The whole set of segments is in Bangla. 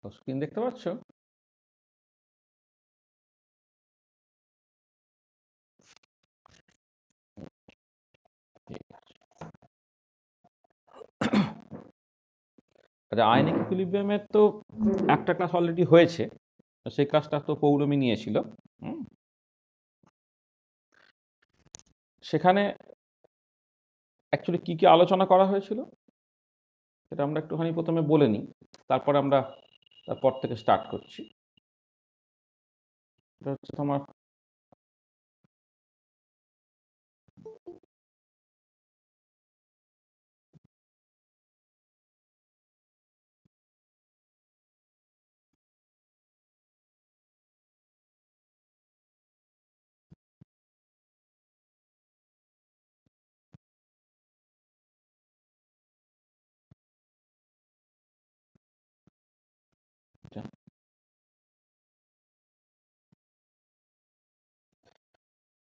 স্ক্রিন দেখতে পাচ্ছ? ঠিক আছে। আচ্ছা, আয়নিক ইকুইলিব্রিয়ামের তো একটা ক্লাস অলরেডি হয়েছে। সেই ক্লাসটা তো পৌলমী নিয়েছিল। হুম? সেখানে অ্যাকচুয়ালি কি আলোচনা করা হয়েছিল সেটা আমরা একটুখানি প্রথমে বলে নিই, তারপরে আমরা তারপর থেকে স্টার্ট করছি। এটা হচ্ছে তোমার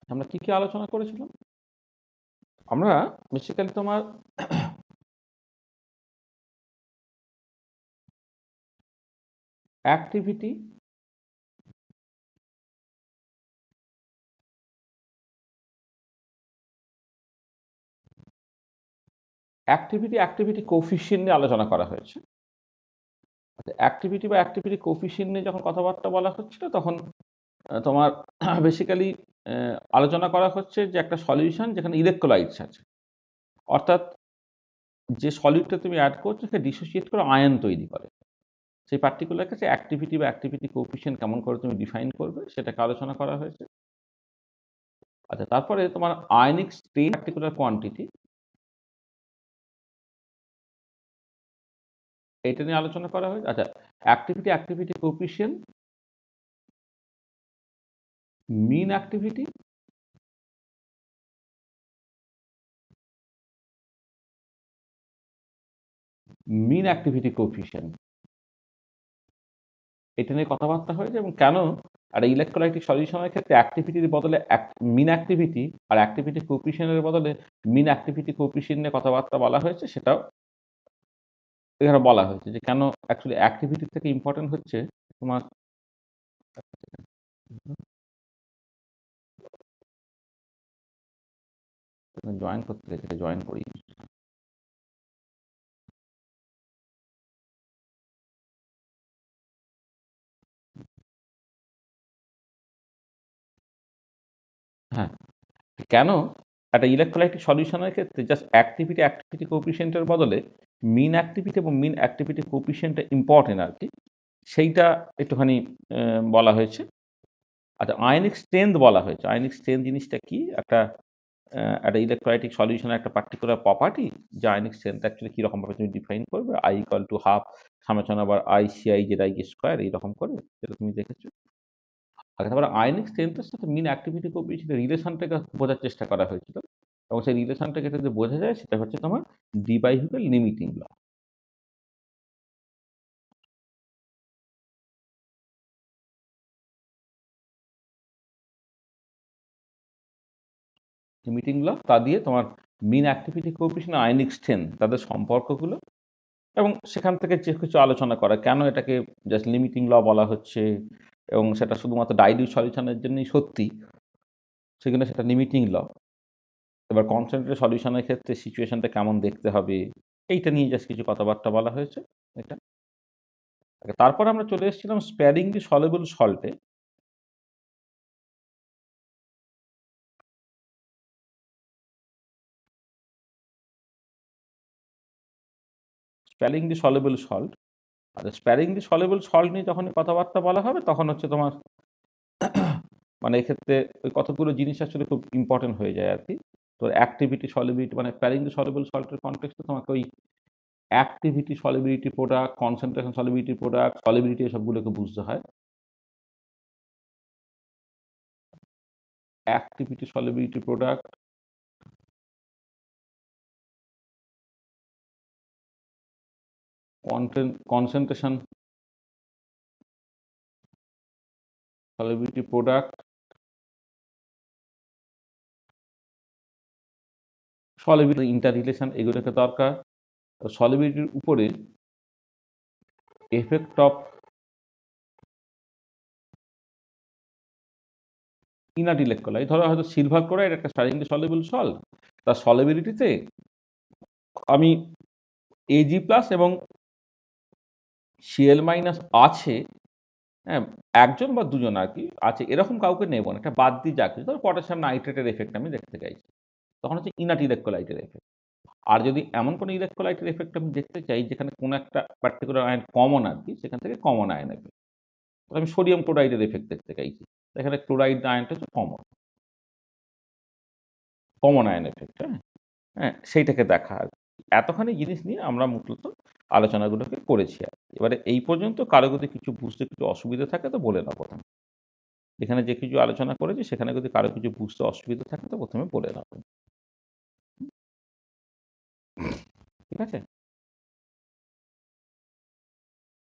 আমরা কি আলোচনা করেছিলাম? আমরা বেসিক্যালি তোমার অ্যাক্টিভিটি অ্যাক্টিভিটি কোফিশিয়েন্ট নিয়ে আলোচনা করা হয়েছে। অ্যাক্টিভিটি বা অ্যাক্টিভিটি কোফিশিয়েন্ট নিয়ে যখন কথাবার্তা বলা হচ্ছিল তখন তোমার বেসিক্যালি আলোচনা করা হচ্ছে যে একটা সলিউশন যেখানে ইলেকট্রোলাইটস আছে, অর্থাৎ যে সলিডটা তুমি অ্যাড করছো সে ডিসোসিয়েট করে আয়ন তৈরি করে। সেই পার্টিকুলার ক্ষেত্রে অ্যাক্টিভিটি বা অ্যাক্টিভিটি কোফিশিয়েন্ট কেমন করে তুমি ডিফাইন করবে সেটাকে আলোচনা করা হয়েছে। আচ্ছা, তারপরে তোমার আয়নিক স্ট্রেন পার্টিকুলার কোয়ান্টিটি, এটা নিয়ে আলোচনা করা হয়েছে। আচ্ছা, অ্যাক্টিভিটি কোফিশিয়েন্ট, মিন অ্যাক্টিভিটি, মিন অ্যাক্টিভিটি কোফিশিয়েন্ট, এটা নিয়ে কথাবার্তা হয়েছে। এবং কেন একটা ইলেকট্রোলাইটিক সলিউশনের ক্ষেত্রে অ্যাক্টিভিটির বদলে মিন অ্যাক্টিভিটি আর অ্যাক্টিভিটি কোফিশিয়েন্টের বদলে মিন অ্যাক্টিভিটি কোফিশিয়েন্ট নিয়ে কথাবার্তা বলা হয়েছে, সেটাও এখানে বলা হয়েছে যে কেন অ্যাকচুয়ালি অ্যাক্টিভিটির থেকে ইম্পর্টেন্ট হচ্ছে তোমার জয়েন করতে গেছে, জয়েন করি। হ্যাঁ, কেন একটা ইলেকট্রোলাইটিক সলিউশনের ক্ষেত্রে জাস্ট অ্যাক্টিভিটি কোফিশিয়েন্টের বদলে মিন অ্যাক্টিভিটি এবং মিন অ্যাক্টিভিটি কোফিশিয়েন্টটা ইম্পর্টেন্ট আর কি, সেইটা একটুখানি বলা হয়েছে। আচ্ছা, আয়নিক স্ট্রেংথ বলা হয়েছে। আয়নিক স্ট্রেংথ জিনিসটা কি? একটা ইলেকট্রোলাইটিক সলিউশনের একটা পার্টিকুলার প্রপার্টি, যে আয়নিক স্ট্রেংথ অ্যাকচুয়ালি কীরকমভাবে তুমি ডিফাইন করবে, I = ½ সামেশন আবার ICI যেটা I স্কোয়ার এইরকম করে, যেটা তুমি দেখেছো। আর তারপরে আয়নিক স্ট্রেংথের সাথে মিন অ্যাক্টিভিটি কোএফিসিয়েন্টের রিলেশনটাকে বোঝার চেষ্টা করা হয়েছিল, এবং সেই রিলেশনটাকে যদি বোঝা যায় সেটা হচ্ছে তোমার ডি/হিউকেল লিমিটিং ল। লিমিটিং ল, তা দিয়ে তোমার মিন অ্যাক্টিভিটি কোএফিসিয়েন্ট, আয়নিক স্ট্রেংথ তাদের সম্পর্কগুলো, এবং সেখান থেকে যে কিছু আলোচনা করা কেন এটাকে জাস্ট লিমিটিং ল বলা হচ্ছে, এবং সেটা শুধুমাত্র ডাইলিউট সলিউশনের জন্যই সত্যি, সেখানে সেটা লিমিটিং ল। এবার কনসেন্ট্রেটেড সলিউশনের ক্ষেত্রে সিচুয়েশনটা কেমন দেখতে হবে, এইটা নিয়ে জাস্ট কিছু কথাবার্তা বলা হয়েছে। এটা তারপর আমরা চলে এসেছিলাম স্প্যারিংলি সলেবল সল্টে। স্প্যারিংলি সলেবল সল্ট, আর স্প্যারিংলি সলেবল সল্ট নিয়ে যখন কথাবার্তা বলা হবে তখন হচ্ছে তোমার মানে এক্ষেত্রে ওই কতগুলো জিনিস আসলে খুব ইম্পর্টেন্ট হয়ে যায় আর কি। তো অ্যাক্টিভিটি সলিবিলিটি মানে স্প্যারিংলি সলেবল সল্টের কনটেক্সটে তোমাকে ওই activity solubility product, concentration solubility product, solubility এসবগুলোকে বুঝতে হয়। Activity solubility product, concentration solubility product, solubility interrelation, এগুলোকে দরকার। সলিবিলিটির উপরে এফেক্ট অফ ইনার্ট ইলেকট্রোলাইট, ধরো হয়তো সিলভার ক্লোরাইড একটা স্টার্লিংলি সলিউবল সল্ট, তার সলিবিলিটিতে আমি Ag+ এবং Cl- আছে, হ্যাঁ, একজন বা দুজন আর কি আছে, এরকম কাউকে নেব না, একটা বাদ দিয়ে যা কিছু, ধরো পটাশিয়াম নাইট্রেটের এফেক্ট আমি দেখতে চাইছি, তখন হচ্ছে ইনার্ট ইলেকট্রোলাইটের এফেক্ট। আর যদি এমন কোনো ইলেকট্রোলাইটের এফেক্ট আমি দেখতে চাই যেখানে কোনো একটা পার্টিকুলার আয়ন কমন আর কি, সেখান থেকে কমন আয়ন এফেক্ট, আমি সোডিয়াম ক্লোরাইডের এফেক্ট দেখতে চাইছি, এখানে ক্লোরাইড আয়নটা হচ্ছে কমন, কমন আয়ন এফেক্ট, হ্যাঁ, হ্যাঁ, সেইটাকে দেখা আর কি। এতখানি জিনিস নিয়ে আমরা মূলত আলোচনাগুলোকে করেছি আর কি। এবারে এই পর্যন্ত কারো যদি কিছু বুঝতে কিছু অসুবিধা থাকে তো বলে নাও প্রথমে। এখানে যে কিছু আলোচনা করেছি সেখানে যদি কারো কিছু বুঝতে অসুবিধা থাকে তো প্রথমে বলে নাও। ঠিক আছে?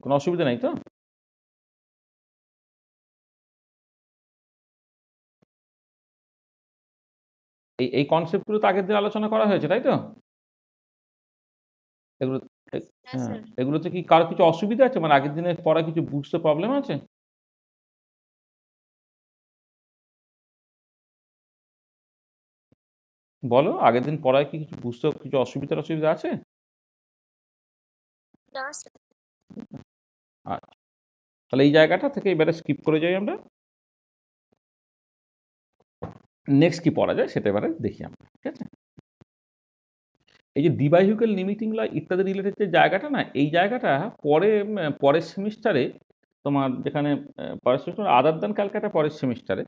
কোনো অসুবিধা নাই তো? এই কনসেপ্টগুলো তো আগের দিন আলোচনা করা হয়েছে, তাই তো? এগুলো এ হ্যাঁ হ্যাঁ, স্যার। এগুলোতে কি কারো কিছু অসুবিধা আছে? মানে আগের দিনের পড়া কিছু বুঝতে প্রবলেম আছে? বলো, আগের দিন পড়ায় কি কিছু বুঝতে কিছু অসুবিধা আছে? না স্যার। আচ্ছা, তাহলে এই জায়গাটা থেকে এবারে স্কিপ করে যাই আমরা। নেক্সট কি পড়া যায় সেটা এবারে দেখি আমরা। ঠিক আছে? এই যে ডিবাইহিউকেল লিমিটিং ল ইত্যাদি রিলেটেড যে জায়গাটা না, এই জায়গাটা পরে পরের সেমিস্টারে তোমার যেখানে পরের সেমিস্টার আদার দ্যান ক্যালকাটা পরের সেমিস্টারে,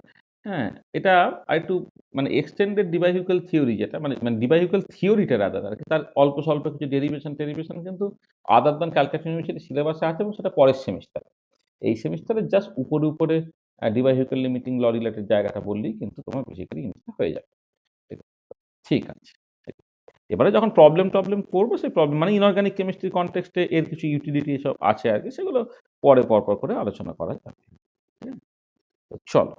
হ্যাঁ, এটা আরেকটু মানে এক্সটেন্ডেড ডিবাইহিউকেল থিওরি যেটা মানে ডিবাইহিউকেল থিওরিটা রাদার আর কি, তার অল্প স্বল্প কিছু ডেরিভেশন কিন্তু আদার দ্যান ক্যালকাটা ইউনিভার্সিটি সিলেবাসে আছে এবং সেটা পরের সেমিস্টার। এই সেমিস্টারে জাস্ট উপরে ডিবাইহিউকেল লিমিটিং ল রিলেটেড জায়গাটা বললেই কিন্তু তোমার বেসিক্যালি জিনিসটা হয়ে যাবে। ঠিক আছে। এবারে যখন প্রবলেম করবো সেই প্রবলেম মানে ইনঅর্গানিক কেমিস্ট্রি কনটেক্সটে এর কিছু ইউটিলিটি এসব আছে আর কি, সেগুলো পরে পরপর করে আলোচনা করা যাবে। তো চলো,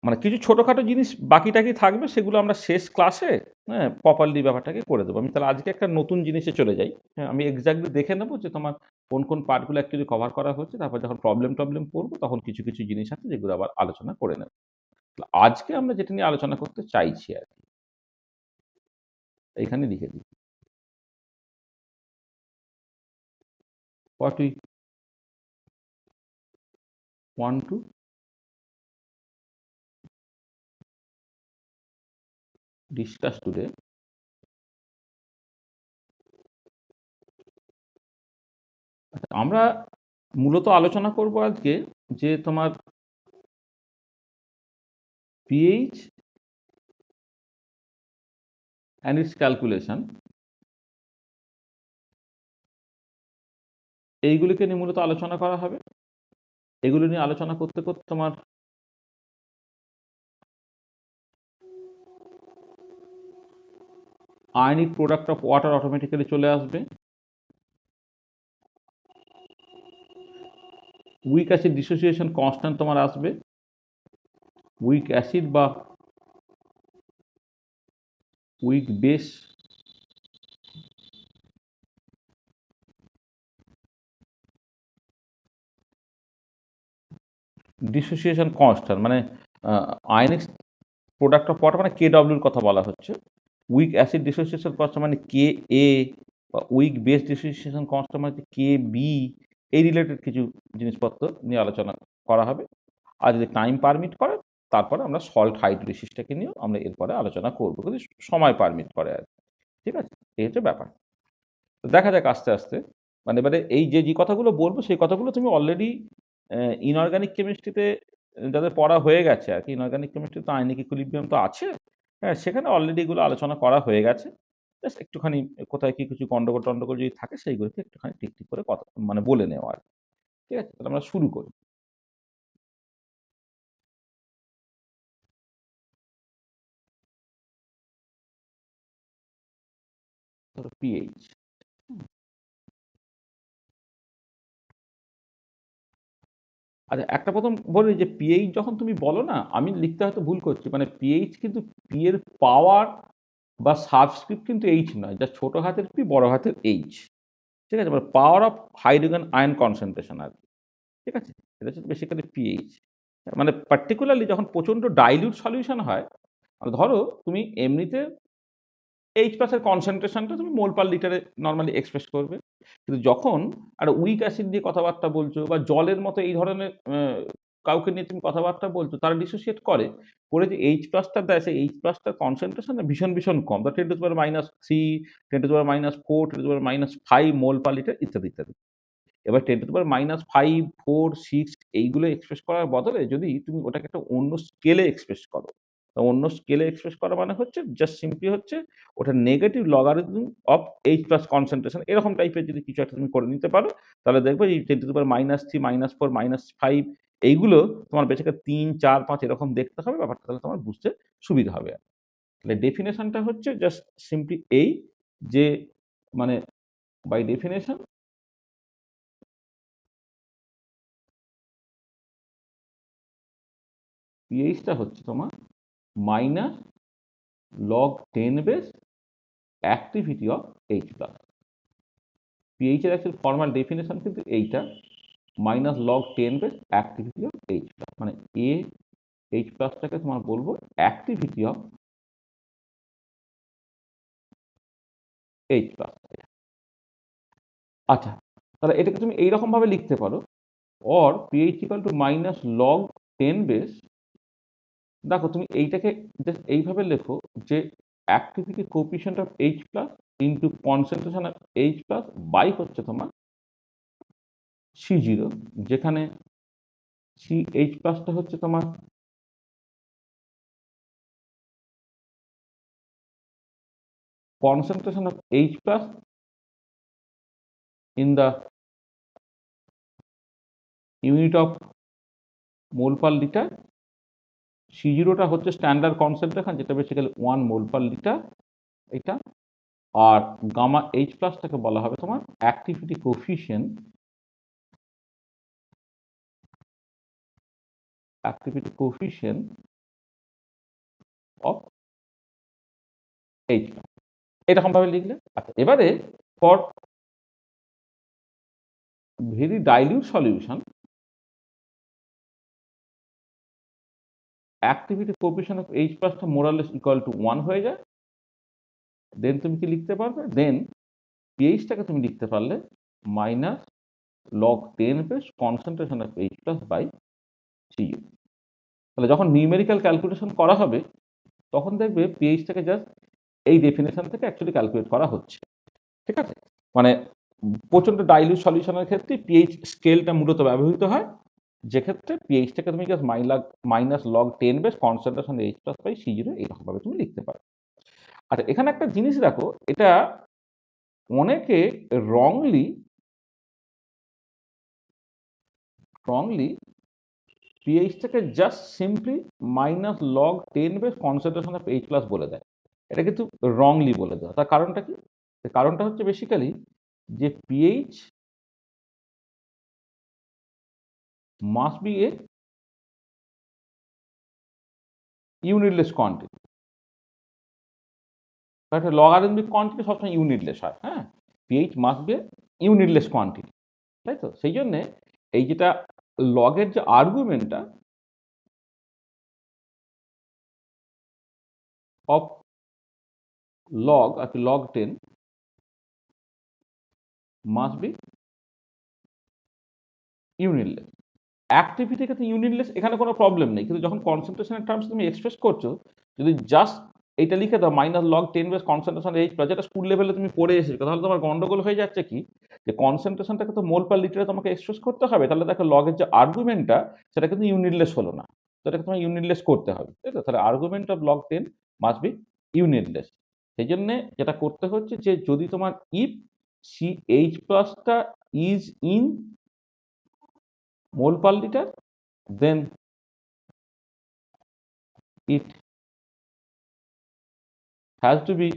মানে কিছু ছোটখাটো জিনিস বাকি-টাকি থাকবে সেগুলো আমরা শেষ ক্লাসে, হ্যাঁ, প্রপারলি ব্যাপারটাকে করে দেবো। আমি তাহলে আজকে একটা নতুন জিনিসে চলে যাই। হ্যাঁ, আমি এক্সাক্টলি দেখে নেবো যে তোমার কোন পার্টগুলো অ্যাকচুয়ালি কভার করা হচ্ছে। তারপর যখন প্রবলেম করবো তখন কিছু জিনিস আছে যেগুলো আবার আলোচনা করে নেব। আজকে আমরা যেটা নিয়ে আলোচনা করতে চাইছি আরকি, এইখানে লিখে দিই। What we want to discuss today, আমরা মূলত আলোচনা করব আজকে যে তোমার pH and its calculation, এইগুলিকে নিয়ে মূলত আলোচনা করা হবে। এগুলো নিয়ে আলোচনা করতে তোমার ionic product of water automatically চলে আসবে। উইক অ্যাসিড ডিসোসিয়েশন কনস্ট্যান্ট তোমার আসবে। উইক অ্যাসিড বা উইক বেস ডিসোসিয়েশন কনস্ট্যান্ট মানে আয়নিক প্রোডাক্ট অফ ওয়াটার মানে কেডব্লিউর কথা বলা হচ্ছে। উইক অ্যাসিড ডিসোসিয়েশন কনস্ট্যান্ট মানে কে এ, বা উইক বেস ডিসোসিয়েশন কনস্ট্যান্ট মানে কে বি, এই রিলেটেড কিছু জিনিসপত্র নিয়ে আলোচনা করা হবে। আর যদি টাইম পারমিট করে তারপরে আমরা সল্ট হাইড্রোলিসিসটাকে নিয়েও আমরা এরপরে আলোচনা করবো, যদি সময় পারমিট করে আর কি। ঠিক আছে, এই হচ্ছে ব্যাপার। তো দেখা যাক আস্তে আস্তে, মানে এবারে এই যে কথাগুলো বলবো সেই কথাগুলো তুমি অলরেডি ইনঅর্গানিক কেমিস্ট্রিতে যাদের পড়া হয়ে গেছে আর কি, ইনঅর্গানিক কেমিস্ট্রি তো আয়নিক ইকুইলিব্রিয়াম তো আছে, হ্যাঁ, সেখানে অলরেডি এগুলো আলোচনা করা হয়ে গেছে। জাস্ট একটুখানি কোথায় কি কিছু গন্ডগোল যদি থাকে সেইগুলোকে একটুখানি ঠিক করে কথা মানে বলে নেওয়া আর কি। ঠিক আছে, তাহলে আমরা শুরু করি। ধরো পিএইচ। আচ্ছা, একটা প্রথম বলি যে পিএইচ যখন তুমি বলো না, আমি লিখতে হয়তো ভুল করছি, মানে পিএইচ কিন্তু পি এর পাওয়ার বা সাবস্ক্রিপ্ট কিন্তু এইচ নয়, যা ছোট হাতের পি বড় হাতের এইচ। ঠিক আছে, মানে power of hydrogen ion concentration আর কি। ঠিক আছে, এটা হচ্ছে বেসিক্যালি পিএইচ। মানে পার্টিকুলারলি যখন প্রচণ্ড ডাইলিউট সলিউশন হয়, ধরো তুমি এমনিতে এইচ প্লাসের কনসেন্ট্রেশনটা তুমি মোল পার লিটারে নর্মালি এক্সপ্রেস করবে। কিন্তু যখন একটা উইক অ্যাসিড দিয়ে কথাবার্তা বলছো বা জলের মতো এই ধরনের কাউকে নিয়ে তুমি কথাবার্তা বলছো, তারা ডিসোসিয়েট করে যে এইচ প্লাসটা দেয়, সেই এইচ প্লাসটার কনসেন্ট্রেশন না ভীষণ ভীষণ কম, তা 10⁻³ 10⁻⁴ 10⁻5 মোল পার লিটার ইত্যাদি ইত্যাদি। এবার 10⁻5 4 6 এইগুলো এক্সপ্রেস করার বদলে যদি তুমি ওটাকে একটা অন্য স্কেলে এক্সপ্রেস করো, তো অন্য স্কেলে এক্সপ্রেস করা মানে হচ্ছে জাস্ট সিম্পলি হচ্ছে ওটা negative logarithm of H plus concentration, এরকম টাইপের যদি কিছু একটা তুমি করে নিতে পারো, তাহলে দেখবে এই 10⁻³ -4 -5 এইগুলো তোমার বেশিরভাগ 3 4 5 এরকম দেখতে হবে, ব্যাপারটা তাহলে তোমার বুঝতে সুবিধা হবে। তাহলে ডেফিনেশনটা হচ্ছে জাস্ট সিম্পলি এই যে মানে বাই ডেফিনেশন পিএইচটা হচ্ছে তোমার minus log 10 base activity of H plus. PH এর অ্যাকচুয়াল ফর্মাল ডেফিনেশন কিন্তু এইটা, minus log 10 base activity of H plus, মানে এ এইচ প্লাসটাকে তোমার বলবো অ্যাক্টিভিটি অফ এইচ প্লাস। আচ্ছা, তাহলে এটাকে তুমি এইরকম ভাবে লিখতে পারো, or pH equal to minus log 10 base. দেখো তুমি এইটাকে জাস্ট এইভাবে লেখো যে activity coefficient of H plus into concentration of H plus by হচ্ছে তোমার C0, যেখানে CH প্লাসটা হচ্ছে তোমার concentration of H plus in the unit of mole per liter, C0 টা হচ্ছে স্ট্যান্ডার্ড কনসেন্ট্রেশন যেটা বেসিক্যালি 1 মোল পার লিটার এটা, আর গামা H প্লাসটাকে বলা হবে তোমার activity coefficient of H plus, এরকম ভাবে লিখলে। আচ্ছা, এবারে for very dilute solution activity coefficient of H প্লাসটা মোরালেস ইকুয়াল টু 1 হয়ে যায়। দেন তুমি কি লিখতে পারবে, দেন পিএইচটাকে তুমি লিখতে পারলে minus log 10 base concentration of H plus by CU। তাহলে যখন নিউমেরিক্যাল ক্যালকুলেশন করা হবে তখন দেখবে পিএইচটাকে জাস্ট এই ডেফিনেশন থেকে অ্যাকচুয়ালি ক্যালকুলেট করা হচ্ছে। ঠিক আছে, মানে প্রচণ্ড ডাইলিউট সলিউশনের ক্ষেত্রে পিএইচ স্কেলটা মূলত ব্যবহৃত হয়, যেক্ষেত্রে পিএইচটাকে তুমি just minus log 10 base concentration H plus by C0 এইরকমভাবে তুমি লিখতে পারো। আচ্ছা, এখানে একটা জিনিস দেখো, এটা অনেকে রংলি পিএইচটাকে just simply minus log 10 base concentration of H plus বলে দেয়। এটা কিন্তু রংলি বলে দেওয়া। তার কারণটা কি? কারণটা হচ্ছে বেসিক্যালি যে pH must be a unitless quantity. একটা লগারিদমিক কোয়ান্টিটি সবসময় ইউনিটলেস হয়, হ্যাঁ, pH must be a unitless quantity, তাই তো? সেই জন্যে এই যেটা লগের যে আর্গুমেন্টটা অফ লগ আর কি লগ 10 মাস্ট বি ইউনিটলেস। অ্যাক্টিভিটি ক্ষেত্রে ইউনিটলেস, এখানে কোনো প্রবলেম নেই, কিন্তু যখন কনসেন্ট্রেশনের টার্মস তুমি এক্সপ্রেস করছো, যদি জাস্ট এইটা লিখে দাও minus log 10 base concentration H plus, যেটা স্কুল লেভেলে তুমি পড়ে এসেছো, তাহলে তোমার গন্ডগোল হয়ে যাচ্ছে কি, যে কনসেন্ট্রেশনটাকে তো মোল পার লিটারে তোমাকে এক্সপ্রেস করতে হবে, তাহলে দেখো লগের যে আর্গুমেন্টটা সেটা কিন্তু ইউনিটলেস হলো না, সেটাকে তোমার ইউনিটলেস করতে হবে, তাই তো? তাহলে argument of log 10 must be unitless. সেই জন্যে যেটা করতে হচ্ছে যে যদি তোমার ইফ CH প্লাসটা is in mole per liter, then it has to be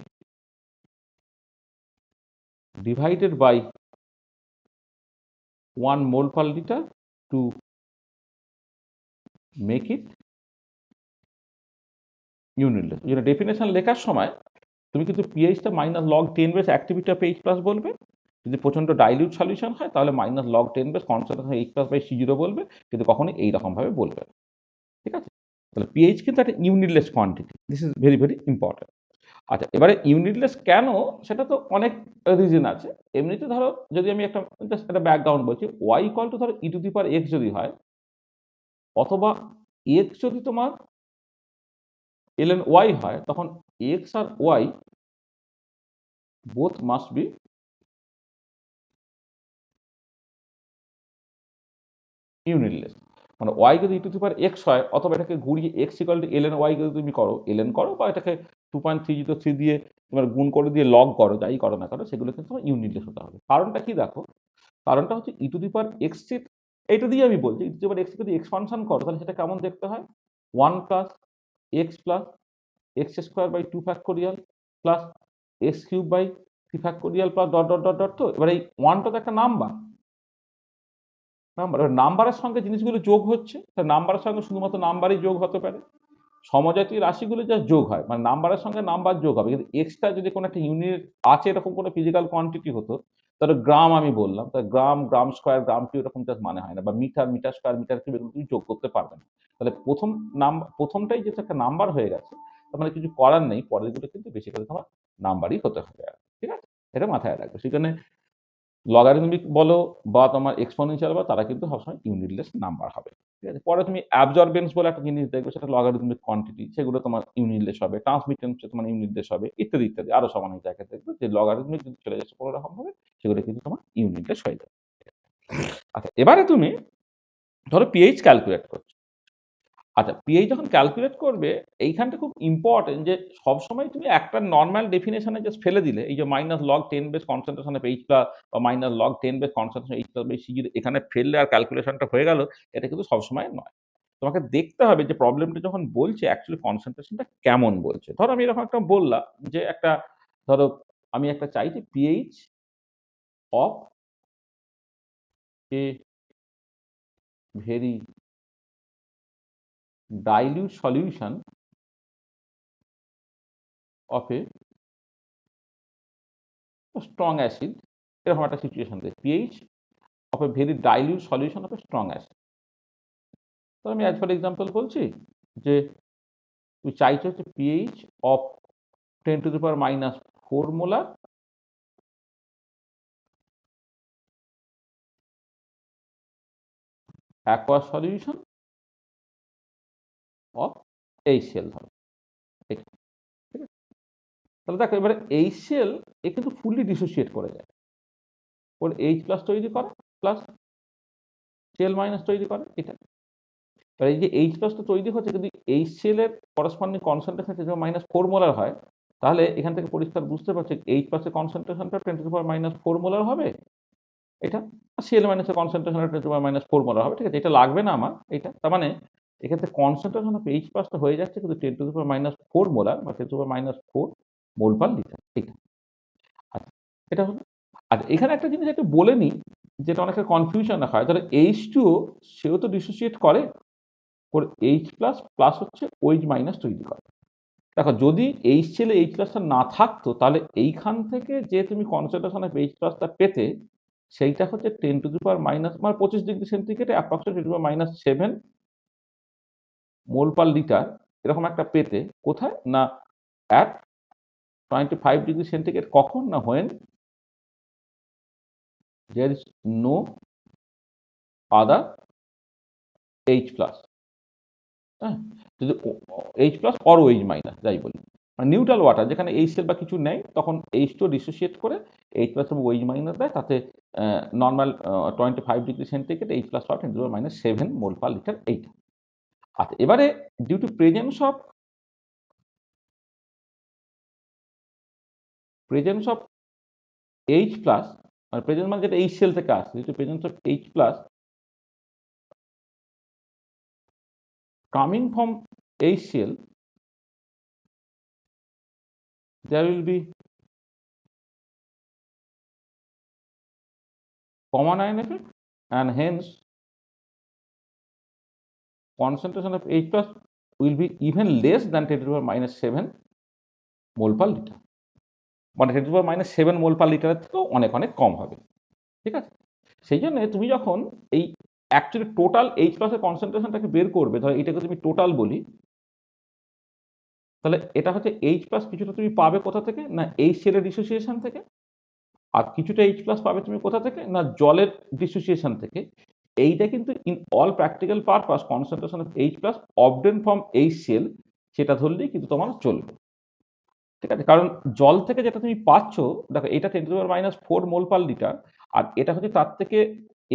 divided by 1 mole per liter to make it unitless। যেটা ডেফিনেশন লেখার সময় তুমি কিন্তু পিএইচটা minus log 10 base activity of H plus বলবে, যদি প্রচণ্ড ডাইলিউট সলিউশন হয় তাহলে minus log 10 base concentration H plus by C0 বলবে, কিন্তু কখনোই এইরকমভাবে বলবে। তাহলে পিএইচ কিন্তু একটা unitless quantity, this is very very important. আচ্ছা, এবারে ইউনিটলেস কেন, সেটা তো অনেক রিজন আছে। এমনিতে ধরো যদি আমি একটা জাস্ট একটা ব্যাকগ্রাউন্ড বলছি, ওয়াই ইকুয়াল টু ধরো ই টু দি পাওয়ার এক্স যদি হয়, অথবা এক্স যদি তোমার ln ওয়াই হয়, তখন এক্স আর Y both must be unitless. মানে ওয়াই যদি ই টু দি পাওয়ার এক্স হয়, অথবা এটাকে ঘুরিয়ে X equal to ln Y যদি তুমি করো, ln করো, বা এটাকে 2.303 দিয়ে তোমার গুণ করে দিয়ে লগ করো, যাই করো না করো, সেগুলো কিন্তু তোমার ইউনিটলেস হতে হবে। কারণটা কি দেখো, কারণটা হচ্ছে ই টু দি পাওয়ার এক্স, এইটা দিয়ে আমি বলছি, e to the power x যদি এক্সপানশন করো, তাহলে সেটা কেমন দেখতে হয়, 1 plus x plus x square by 2 factorial plus x cube by 3 factorial plus dot dot dot dot. তো এবার এই 1টা তো একটা নাম্বার, এবার নাম্বারের সঙ্গে জিনিসগুলো যোগ হচ্ছে, তাই নাম্বারের সঙ্গে শুধুমাত্র নাম্বারই যোগ হতে পারে। সমজাতীয় রাশিগুলো জাস্ট যোগ হয়, মানে নাম্বারের সঙ্গে নাম্বার যোগ হবে। কিন্তু এক্সট্রা যদি কোনো একটা ইউনিট আছে, এরকম কোনো ফিজিক্যাল কোয়ান্টিটি হতো, তাহলে গ্রাম আমি বললাম, তাহলে gram, gram square, gram cube, এরকম জাস্ট মানে হয় না, বা metre, metre square, metre cube, এগুলো তুমি যোগ করতে পারবে না। তাহলে প্রথমটাই যেহেতু একটা নাম্বার হয়ে গেছে, তার মানে কিছু করার নেই, পরেরগুলো কিন্তু বেশি করে তোমার নাম্বারই হতে হবে আর কি। ঠিক আছে, এটা মাথায় রাখবে। সেখানে লগারিদমিক বলো বা তোমার এক্সপোনেনশিয়াল বলো, তারা কিন্তু সবসময় ইউনিটলেস নাম্বার হবে। ঠিক আছে, পরে তুমি অ্যাবজর্বেন্স বলে একটা জিনিস দেখবে, সেটা লগারিদমিক কোয়ান্টিটি, সেগুলো তোমার ইউনিটলেস হবে। ট্রান্সমিটেন্স তোমার ইউনিটলেস হবে, ইত্যাদি ইত্যাদি, আরো সব অনেক জায়গায় দেখবে যে লগারিদমিক যদি চলে যাচ্ছে কোনো রকম ভাবে, সেগুলো কিন্তু তোমার ইউনিটলেস হয়ে যাবে। আচ্ছা, এবারে তুমি ধরো পিএইচ ক্যালকুলেট করছো। আচ্ছা, পিএইচ যখন ক্যালকুলেট করবে, এইখানটা খুব ইম্পর্টেন্ট যে সবসময় তুমি একটা নর্মাল ডেফিনেশনে জাস্ট ফেলে দিলে, এই যে minus log 10 base concentration of H plus, বা minus log 10 base concentration H plus by C, যদি এখানে ফেললে আর ক্যালকুলেশনটা হয়ে গেল, এটা কিন্তু সবসময় নয়। তোমাকে দেখতে হবে যে প্রবলেমটা যখন বলছে অ্যাকচুয়ালি কনসেন্ট্রেশনটা কেমন বলছে। ধরো আমি এরকম একটা বললাম যে একটা, ধরো আমি একটা চাই যে pH of a very dilute solution of a strong acid, এরকম একটা সিচুয়েশন দেয়, pH of a very dilute solution of a strong acid। তো আমি অ্যাজ ফর এক্সাম্পল বলছি যে তুমি চাইছো হচ্ছে pH of 10 to the power minus 4 molar aqueous solution of HCl ধরো, ঠিক আছে। তাহলে দেখো এবারে HCl এ কিন্তু ফুললি ডিসোসিয়েট করে যায়, ওর H প্লাস তৈরি করে প্লাস Cl মাইনাস তৈরি করে, এটা। এবার এই যে এইচ প্লাসটা তৈরি হচ্ছে, কিন্তু HCl এর করসপন্ডিং কনসেন্ট্রেশন যদি -4 মোলার হয়, তাহলে এখান থেকে পরিষ্কার বুঝতে পারছি এইচ প্লাসের কনসেন্ট্রেশনটা 10 টু দি পাওয়ার -4 মোলার হবে এটা, আর Cl মাইনাসের কনসেন্ট্রেশনটা 10 টু দি পাওয়ার -4 মোলার হবে। ঠিক আছে, এটা লাগবে না আমার এটা। তার মানে এক্ষেত্রে কনসেন্ট্রেশন অফ এইচ প্লাসটা হয়ে যাচ্ছে কিন্তু 10 টু দি পাওয়ার -4 মোলার, বা 10 to the power -4 mole per litre, এটা। আচ্ছা, এটা হলো। আর এখানে একটা জিনিস একটু বলে নিই, যেটা অনেকের কনফিউশন হয়, ধরো H2O সেও তো ডিসোসিয়েট করে, ওর এইচ প্লাস প্লাস হচ্ছে ওইচ মাইনাস তৈরি করে। দেখো যদি এইচ ছেলে এইচ প্লাসটা না থাকতো, তাহলে এইখান থেকে যে তুমি কনসেন্ট্রেশন অফ এইচ প্লাসটা পেতে, সেইটা হচ্ছে 10 টু দি পাওয়ার মাইনাস মানে 25 degree সেন্টিগ্রেডে approximately -7 mole per litre, এরকম একটা পেতে। কোথায় না, অ্যাট 25 ডিগ্রি সেন্টিগ্রেড, কখন না, when there is no other H plus, হ্যাঁ, যদি H plus or OH minus যাই বলি, মানে নিউট্রাল ওয়াটার যেখানে এইচসিএল বা কিছু নেই, তখন এইচ2 ডিসোসিয়েট করে এইচ প্লাস এবং ওইচ মাইনাস দেয়, তাতে normal 25 degree centigrade H plus power 10 to the power -7 mole per litre, এইটা। আচ্ছা, এবারে due to presence of H plus, মানে প্রেজেন্স মানে যেটা এইচসিএল থেকে আসছে, due to presence of H plus coming from HCl, there will be common ion effect, and hence concentration of H plus will be even less than 10 to the power -7 mole per litre, মানে 10 to the power -7 মোল পার লিটারের থেকেও অনেক অনেক কম হবে। ঠিক আছে, সেই জন্য তুমি যখন এই অ্যাকচুয়ালি টোটাল এইচ প্লাসের কনসেন্ট্রেশনটাকে বের করবে, ধরো এটাকে তুমি টোটাল বলি, তাহলে এটা হচ্ছে এইচ প্লাস কিছুটা তুমি পাবে কোথা থেকে? না HCl এর ডিসোসিয়েশন থেকে। আর কিছুটা H প্লাস পাবে তুমি কোথা থেকে? না জলের ডিসোসিয়েশন থেকে। এইটা কিন্তু in all practical purpose concentration of H plus obtain from HCl সেটা ধরলেই কিন্তু তোমার চলবে। ঠিক আছে? কারণ জল থেকে যেটা তুমি পাচ্ছ, দেখো এটা 10⁻⁴ মোল পার লিটার আর এটা হচ্ছে তার থেকে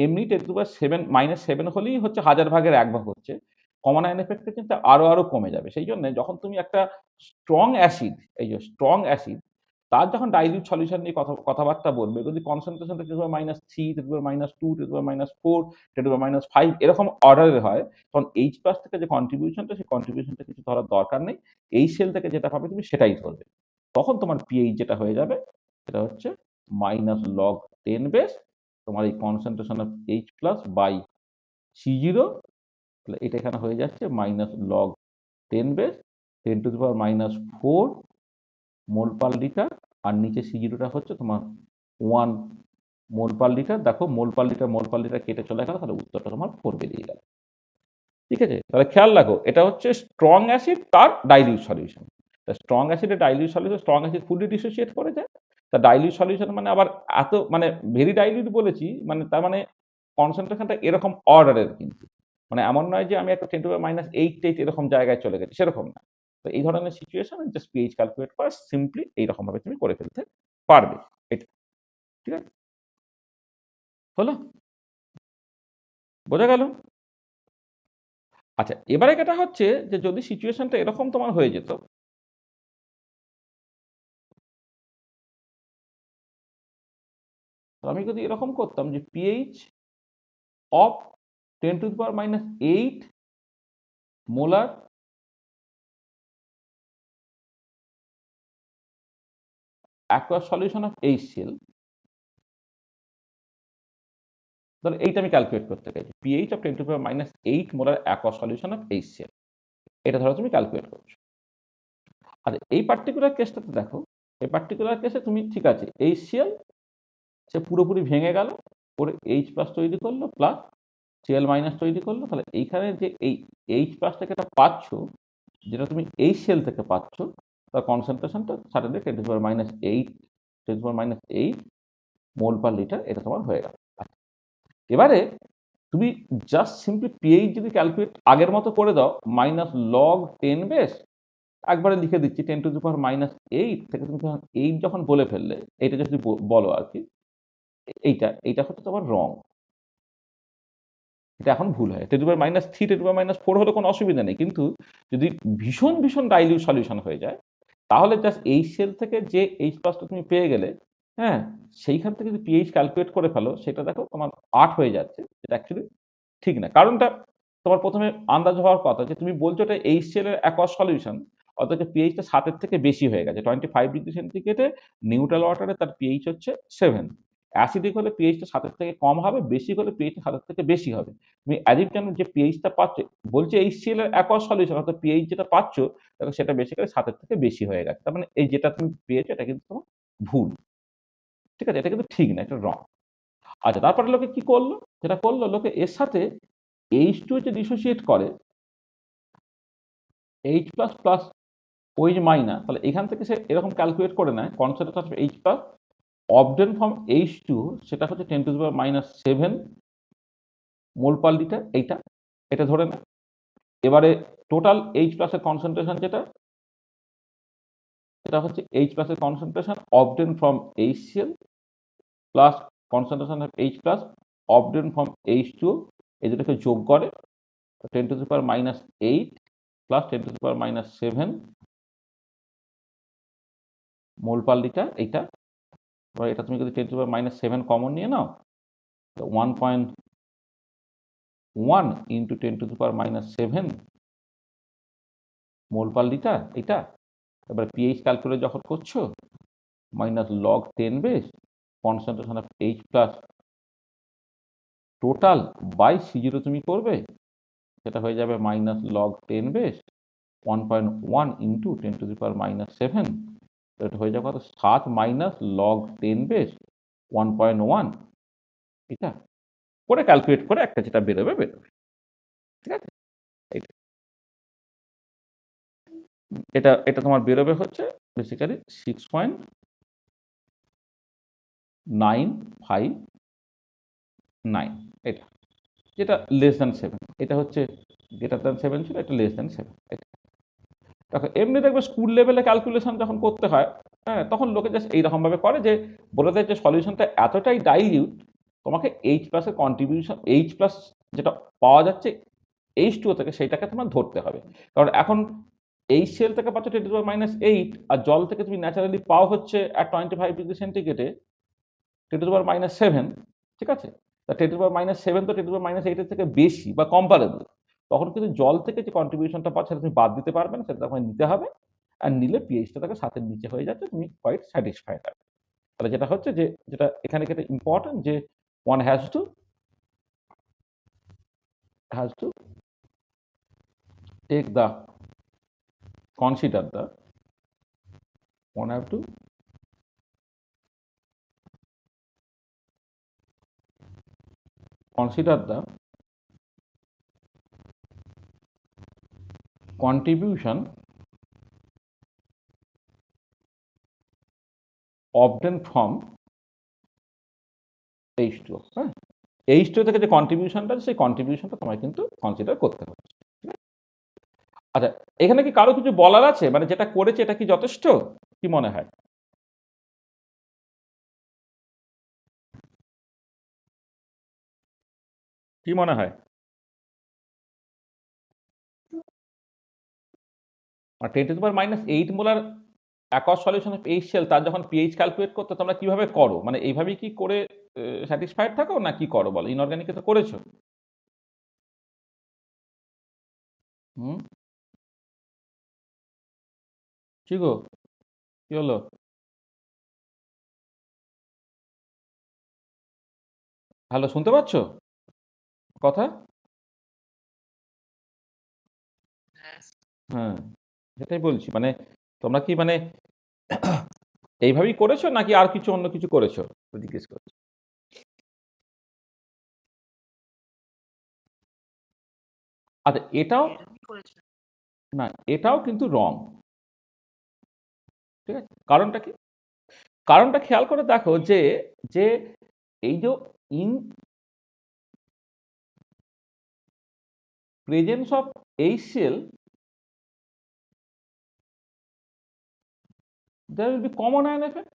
এমনি 10⁻7 হলেই হচ্ছে 1000 ভাগের 1 ভাগ হচ্ছে। কমন আয়ন এফেক্টে কিন্তু আরো কমে যাবে। সেইজন্য যখন তুমি একটা স্ট্রং অ্যাসিড, এই যে স্ট্রং অ্যাসিড তার যখন ডাইলিউট সলিউশন নিয়ে কথাবার্তা বলবে, যদি কনসেন্ট্রেশন 10⁻³ 10⁻², 10⁻4, 10⁻5 এরকম অর্ডারের হয়, তখন H প্লাস থেকে যে কন্ট্রিবিউশনটা সেই কন্ট্রিবিউশনটা কিছু ধরার দরকার নেই। HCl থেকে যেটা পাবে তুমি সেটাই ধরবে। তখন তোমার পিএইচ যেটা হয়ে যাবে সেটা হচ্ছে -log10 বেস তোমার এই concentration of H plus by C0, তাহলে এটা এখানে হয়ে যাচ্ছে -log10 বেস 10⁻⁴ মোল পার লিটার আর নিচে C0টা হচ্ছে তোমার 1 মোল পার লিটার। দেখো মোল পার লিটার কেটে চলে গেল, তাহলে উত্তরটা তোমার 4 বেরিয়ে গেল। ঠিক আছে? তাহলে খেয়াল রাখো এটা হচ্ছে স্ট্রং অ্যাসিড তার ডাইলিউট সলিউশন। তা স্ট্রং অ্যাসিডের ডাইলিউট সলিউশন, স্ট্রং অ্যাসিড ফুলি ডিসোসিয়েট করে যায়। তা ডাইলিউট সলিউশন মানে আবার এত মানে ভেরি ডাইলিউট বলেছি, মানে তার মানে কনসেন্ট্রেশনটা এরকম অর্ডারের কিন্তু। মানে এমন নয় যে আমি একটা 10⁻8 এরকম জায়গায় চলে গেছি, সেরকম না। তো এই ধরনের সিচুয়েশন জাস্ট পিএইচ ক্যালকুলেট করা সিম্পলি এইরকম ভাবে তুমি করে ফেলতে পারবে। এটা ঠিক আছে? হলো? বোঝা গেল? আচ্ছা, এবারে যেটা হচ্ছে যে যদি সিচুয়েশনটা এরকম তোমার হয়ে যেত, তো আমি যদি এরকম করতাম যে pH of 10⁻8 molar aqueous solution of HCl, ধরো এইটা আমি ক্যালকুলেট করতে চাইছি। PH of 10⁻8 molar aqueous solution of HCl, এটা ধরো তুমি ক্যালকুলেট করছো। আর এই পার্টিকুলার কেসটাতে দেখো, এই পার্টিকুলার কেসে তুমি ঠিক আছে HCl সে পুরোপুরি ভেঙে গেল, করে H প্লাস তৈরি করলো প্লাস Cl মাইনাস তৈরি করলো। তাহলে এইখানে যে এই H প্লাস থেকে এটা পাচ্ছ, যেটা তুমি HCl থেকে পাচ্ছ, তার কনসেন্ট্রেশনটা সাডেনলি 10⁻8 মোল পার লিটার এটা তোমার হয়ে গেল। এবারে তুমি জাস্ট সিম্পলি পিএইচ যদি ক্যালকুলেট আগের মতো করে দাও, -log10 বেস একবারে লিখে দিচ্ছি 10⁻8 থেকে তুমি যখন 8 যখন বলে ফেললে, এটা যদি বলো আর কি, এইটা হচ্ছে তোমার রং। এটা এখন ভুল হয়। 10⁻3 10⁻4 হলে কোনো অসুবিধা নেই। কিন্তু যদি ভীষণ ডাইলিউট সলিউশন হয়ে যায়, তাহলে জাস্ট HCl থেকে যে H প্লাসটা তুমি পেয়ে গেলে, হ্যাঁ? সেইখান থেকে যদি পিএইচ ক্যালকুলেট করে ফেলো, সেটা দেখো তোমার 8 হয়ে যাচ্ছে। এটা অ্যাকচুয়ালি ঠিক না। কারণটা তোমার ১ম এ আন্দাজ হওয়ার কথা যে তুমি বলছো এটা HCl এর aqueous সলিউশন, অথচ পিএইচটা ৭ এর থেকে বেশি হয়ে গেছে। 25 ডিগ্রি সেন্টিগ্রেডে নিউট্রাল ওয়াটারে তার পিএইচ হচ্ছে 7। অ্যাসিডিক হলে পিএইচটা ৭ এর থেকে কম হবে, বেসিক হলে পিএইচটা ৭ এর থেকে বেশি হবে। তুমি অ্যাজিভ কেন যে পিএইচটা পাচ্ছ, বলছে HCl এর aqueous সলিউশন, অর্থাৎ পিএইচ যেটা পাচ্ছ দেখো সেটা বেসিক্যালি ৭ এর থেকে বেশি হয়ে গেছে। তার মানে এই যেটা তুমি পেয়েছো এটা কিন্তু তোমার ভুল। ঠিক আছে? এটা কিন্তু ঠিক না, এটা রং। আচ্ছা, তারপরে লোকে কি করলো? যেটা করলো লোকে এর সাথে H2 যে ডিসোসিয়েট করে H প্লাস প্লাস ওই যে মাইনাস, তাহলে এখান থেকে সে এরকম ক্যালকুলেট করে নেয় concentration of H plus obtain from H2 সেটা হচ্ছে 10⁻7 মোল পার লিটার, এটা ধরে নেয়। এবারে টোটাল H প্লাস এর কনসেন্ট্রেশন যেটা, সেটা হচ্ছে H প্লাস এর concentration obtain from HCl plus concentration of H plus obtain from H2, এই দুটোকে যোগ করে 10⁻8 প্লাস 10⁻7 মোল পার লিটার এইটা। এবার এটা তুমি যদি 10⁻7 কমন নিয়ে নাও, 1.1 ইন্টু 10⁻7 মোল পার লিটার এটা। এবার পিএইচ ক্যালকুলেট যখন করছো, -log10 base concentration of H plus total by C0 তুমি করবে, সেটা হয়ে যাবে -log10 বেস 1.1 ইন্টু 10⁻7, এটা হয়ে যাবে কত 7 -log10 বেস 1.1, এটা করে ক্যালকুলেট করে একটা যেটা বেরোবে। ঠিক আছে? এইটা। এটা এটা তোমার বেরোবে হচ্ছে বেসিক্যালি 6.959, এটা যেটা লেস দ্যান 7, এটা হচ্ছে গ্রেটার দ্যান 7 ছিল, এটা লেস দ্যান 7। দেখো এমনি দেখবে স্কুল লেভেলে ক্যালকুলেশন যখন করতে হয়, হ্যাঁ, তখন লোকে জাস্ট এইরকমভাবে করে যে বলে দেয় যে সলিউশনটা এতটাই ডাইলিউট, তোমাকে এইচ প্লাসের কন্ট্রিবিউশন, এইচ প্লাস যেটা পাওয়া যাচ্ছে এইচ টু থেকে, সেইটাকে তোমার ধরতে হবে। কারণ এখন এইচ সেল থেকে পাচ্ছ 10⁻⁸, আর জল থেকে তুমি ন্যাচারালি পাও হচ্ছে at 25°C 10⁻⁷, ঠিক আছে? তা 10⁻⁷ তো 10⁻⁸ থেকে বেশি বা কম্পারেবল। তখন কিন্তু জল থেকে যে কন্ট্রিবিউশনটা পাচ্ছ সেটা তুমি বাদ দিতে পারবে না, সেটা তোমায় নিতে হবে। আর নিলে পিএইচটা তাকে 7-এর নিচে হয়ে যাচ্ছে, তুমি কোয়াইট স্যাটিসফাইড হবে। তাহলে যেটা হচ্ছে যে, যেটা এখানে যেটা ইম্পর্টেন্ট, যে one has to take the consider the one have to consider the contribution obtained from H2O, হ্যাঁ? H2O থেকে যে কন্ট্রিবিউশনটা, সেই কন্ট্রিবিউশনটা তোমায় কিন্তু কনসিডার করতে হবে। আচ্ছা, এখানে কি কারো কিছু বলার আছে? মানে যেটা করেছে এটা কি যথেষ্ট? কি মনে হয়? কি মনে হয়? আর 10⁻⁸ molar aqueous solution of HCl, তার যখন পিএইচ ক্যালকুলেট করতে তোমরা কিভাবে করো? মানে এইভাবেই কি করে স্যাটিসফাইড থাকো, না কি করো বলো? ইনঅর্গানিকে তো করেছো। হুম, কি গো, কি হলো? হ্যালো, শুনতে পাচ্ছ কথা? হ্যাঁ, সেটাই বলছি। মানে তোমরা কি মানে এইভাবেই করেছো, নাকি আর কিছু অন্য কিছু করেছো? জিজ্ঞেস করছি। আচ্ছা, এটাও না, এটাও কিন্তু রং। ঠিক আছে, কারণটা কি? কারণটা খেয়াল করে দেখো যে, যে এই যে in presence of HCl there will be common ion effect.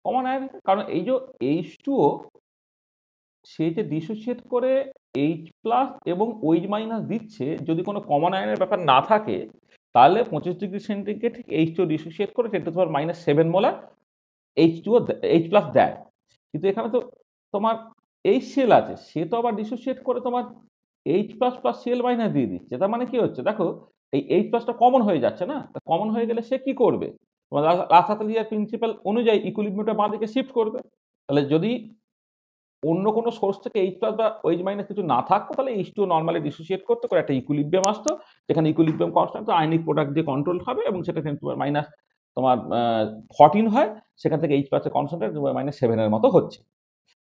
Common ion effect, কারণ এই যে H2O, সে যে ডিসোসিয়েট করে H প্লাস এবং OH মাইনাস দিচ্ছে, যদি কোনো কমন আয়নের ব্যাপার না থাকে, তাহলে 25°C H2O ডিসোসিয়েট করে 10⁻⁷ মোলার H2O H প্লাস দেয়। কিন্তু এখানে তো তোমার HCl আছে, সে তো আবার ডিসোসিয়েট করে তোমার H plus plus Cl minus দিয়ে দিচ্ছে। তার মানে কি হচ্ছে দেখো, এই H প্লাসটা কমন হয়ে যাচ্ছে না? কমন হয়ে গেলে সে কি করবে? তোমার লাসাতলিয়ার প্রিন্সিপাল অনুযায়ী ইকুইলিব্রিয়ামটা বাঁ দিকে শিফট করবে। তাহলে যদি অন্য কোনো সোর্স থেকে H প্লাস বা OH মাইনাস কিছু না থাকতো, তাহলে H2O নরমালি ডিসোসিয়েট করতে করে একটা ইকুইলিব্রিয়াম আসতো, যেখানে ইকুইলিব্রিয়াম কনস্ট্যান্ট আয়নিক প্রোডাক্ট দিয়ে কন্ট্রোল হবে, এবং সেটা 10⁻⁻ তোমার 14 হয়। সেখান থেকে H প্লাসের কনসেন্ট্রেট 10⁻⁷ এর মতো হচ্ছে।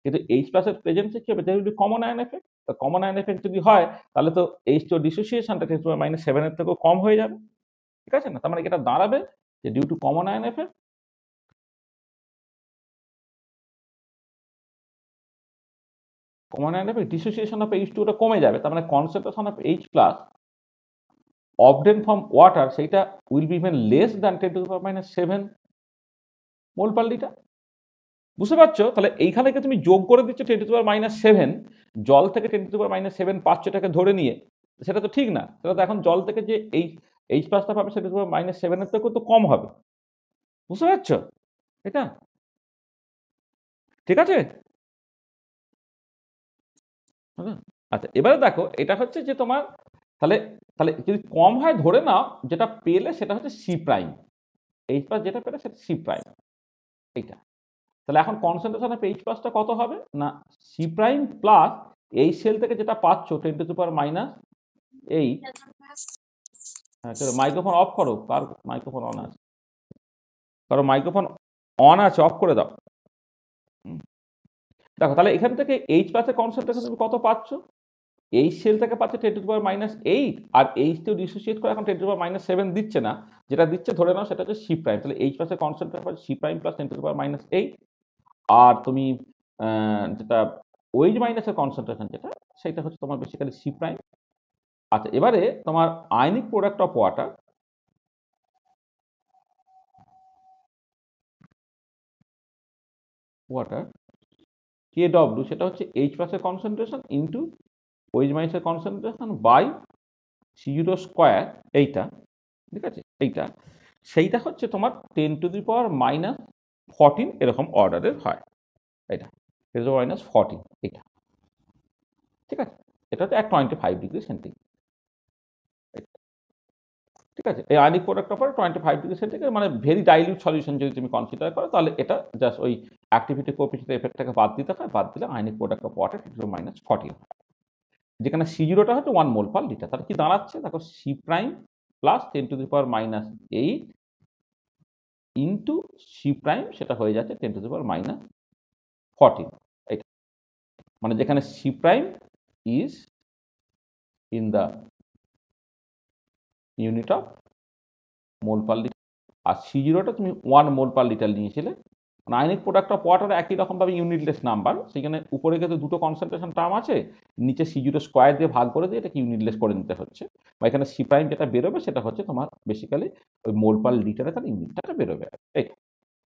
কিন্তু H প্লাসের প্রেজেন্সে কি হবে? there will be common ion effect। তো কমন আয়ন এফেক্ট যদি হয়, তাহলে তো H2O ডিসোসিয়েশনটা 10⁻⁷ এর থেকেও কম হয়ে যাবে। ঠিক আছে না? তার মানে এটা দাঁড়াবে যে due to common ion effect, common ion effect dissociation of H2O টা কমে যাবে। তার মানে concentration of H plus obtained from water, সেইটা will be even less than 10⁻⁷ mole per litre. বুঝতে পারছো? তাহলে এইখানে থেকে তুমি যোগ করে দিচ্ছ 10⁻⁷, জল থেকে 10⁻⁷ পাচ্ছ এটাকে ধরে নিয়ে। সেটা তো ঠিক না। সেটা তো এখন জল থেকে যে H প্লাসটা পাবে সেটা 10⁻⁷ এর থেকেও তো কম হবে। বুঝতে পারছো এটা? ঠিক আছে? হুম? আচ্ছা, এবারে দেখো এটা হচ্ছে যে তোমার, তাহলে তাহলে যদি কম হয় ধরে নাও, যেটা পেলে সেটা হচ্ছে সি প্রাইম। H প্লাস যেটা পেলে সেটা সি প্রাইম, এইটা। তাহলে এখন কনসেন্ট্রেশন অফ H প্লাসটা কত হবে? না, সি প্রাইম প্লাস এই সেল থেকে যেটা পাচ্ছ 10⁻⁸। হ্যাঁ, মাইক্রোফোন অফ করো। কার মাইক্রোফোন অন আছে? কারো মাইক্রোফোন অন আছে, অফ করে দাও। হুম। দেখো তাহলে এখান থেকে H প্লাসের কনসেন্ট্রেশন তুমি কত পাচ্ছ? এইচ সেল থেকে পাচ্ছে 10⁻⁸ আর এইচকেও ডিসোসিয়েট করে এখন 10⁻⁷ দিচ্ছে না, যেটা দিচ্ছে ধরে নাও সেটা হচ্ছে সি প্রাইম। তাহলে এইচ প্লাসের কনসেন্ট্রেশন পাচ্ছে সি প্রাইম প্লাস 10⁻⁸। আর তুমি যেটা ওইচ মাইনাসের কনসেন্ট্রেশন যেটা, সেটা হচ্ছে তোমার বেসিক্যালি সি প্রাইম। আচ্ছা, এবারে তোমার ionic product of water, KW, সেটা হচ্ছে এইচ প্লাসের কনসেন্ট্রেশন ইন্টু ওইচ মাইনাসের কনসেন্ট্রেশন বাই C0 স্কোয়ার, এইটা, ঠিক আছে, এইটা, সেইটা হচ্ছে তোমার 10⁻⁻14 এরকম অর্ডারের হয়। এটা 10⁻⁻14, এটা ঠিক আছে, এটা হচ্ছে 125°C। ঠিক আছে, এই আয়নিক প্রোডাক্ট অফ 25°C, মানে ভেরি ডাইলিউট সলিউশন যদি তুমি কনসিডার করো, তাহলে এটা জাস্ট ওই অ্যাক্টিভিটি কোএফিসিয়েন্ট এফেক্টটাকে বাদ দিতে হয়, বাদ দিলে আয়নিক প্রোডাক্ট অফ ওয়াটার 10⁻⁻14, যেখানে C0টা হচ্ছে 1 মোল পার লিটার। তাহলে কি দাঁড়াচ্ছে দেখো, C prime plus 10⁻⁻8 into C prime, সেটা হয়ে যাচ্ছে 10⁻⁻14। এইটা মানে যেখানে C prime is in the unit of mole per litre, আর C0টা তুমি 1 মোল পার লিটার নিয়েছিলে। মানে আয়নিক প্রোডাক্ট অফ ওয়াটার একই রকমভাবে ইউনিটলেস নাম্বার, সেখানে উপরে কিন্তু দুটো কনসেন্ট্রেশন টার্ম আছে, নিচে C0 স্কোয়ার দিয়ে ভাগ করে দিয়ে এটাকে ইউনিটলেস করে নিতে হচ্ছে, বা এখানে সি প্রাইম যেটা বেরোবে সেটা হচ্ছে তোমার বেসিক্যালি ওই মোল পার লিটারে তার ইউনিটটা বেরোবে। এই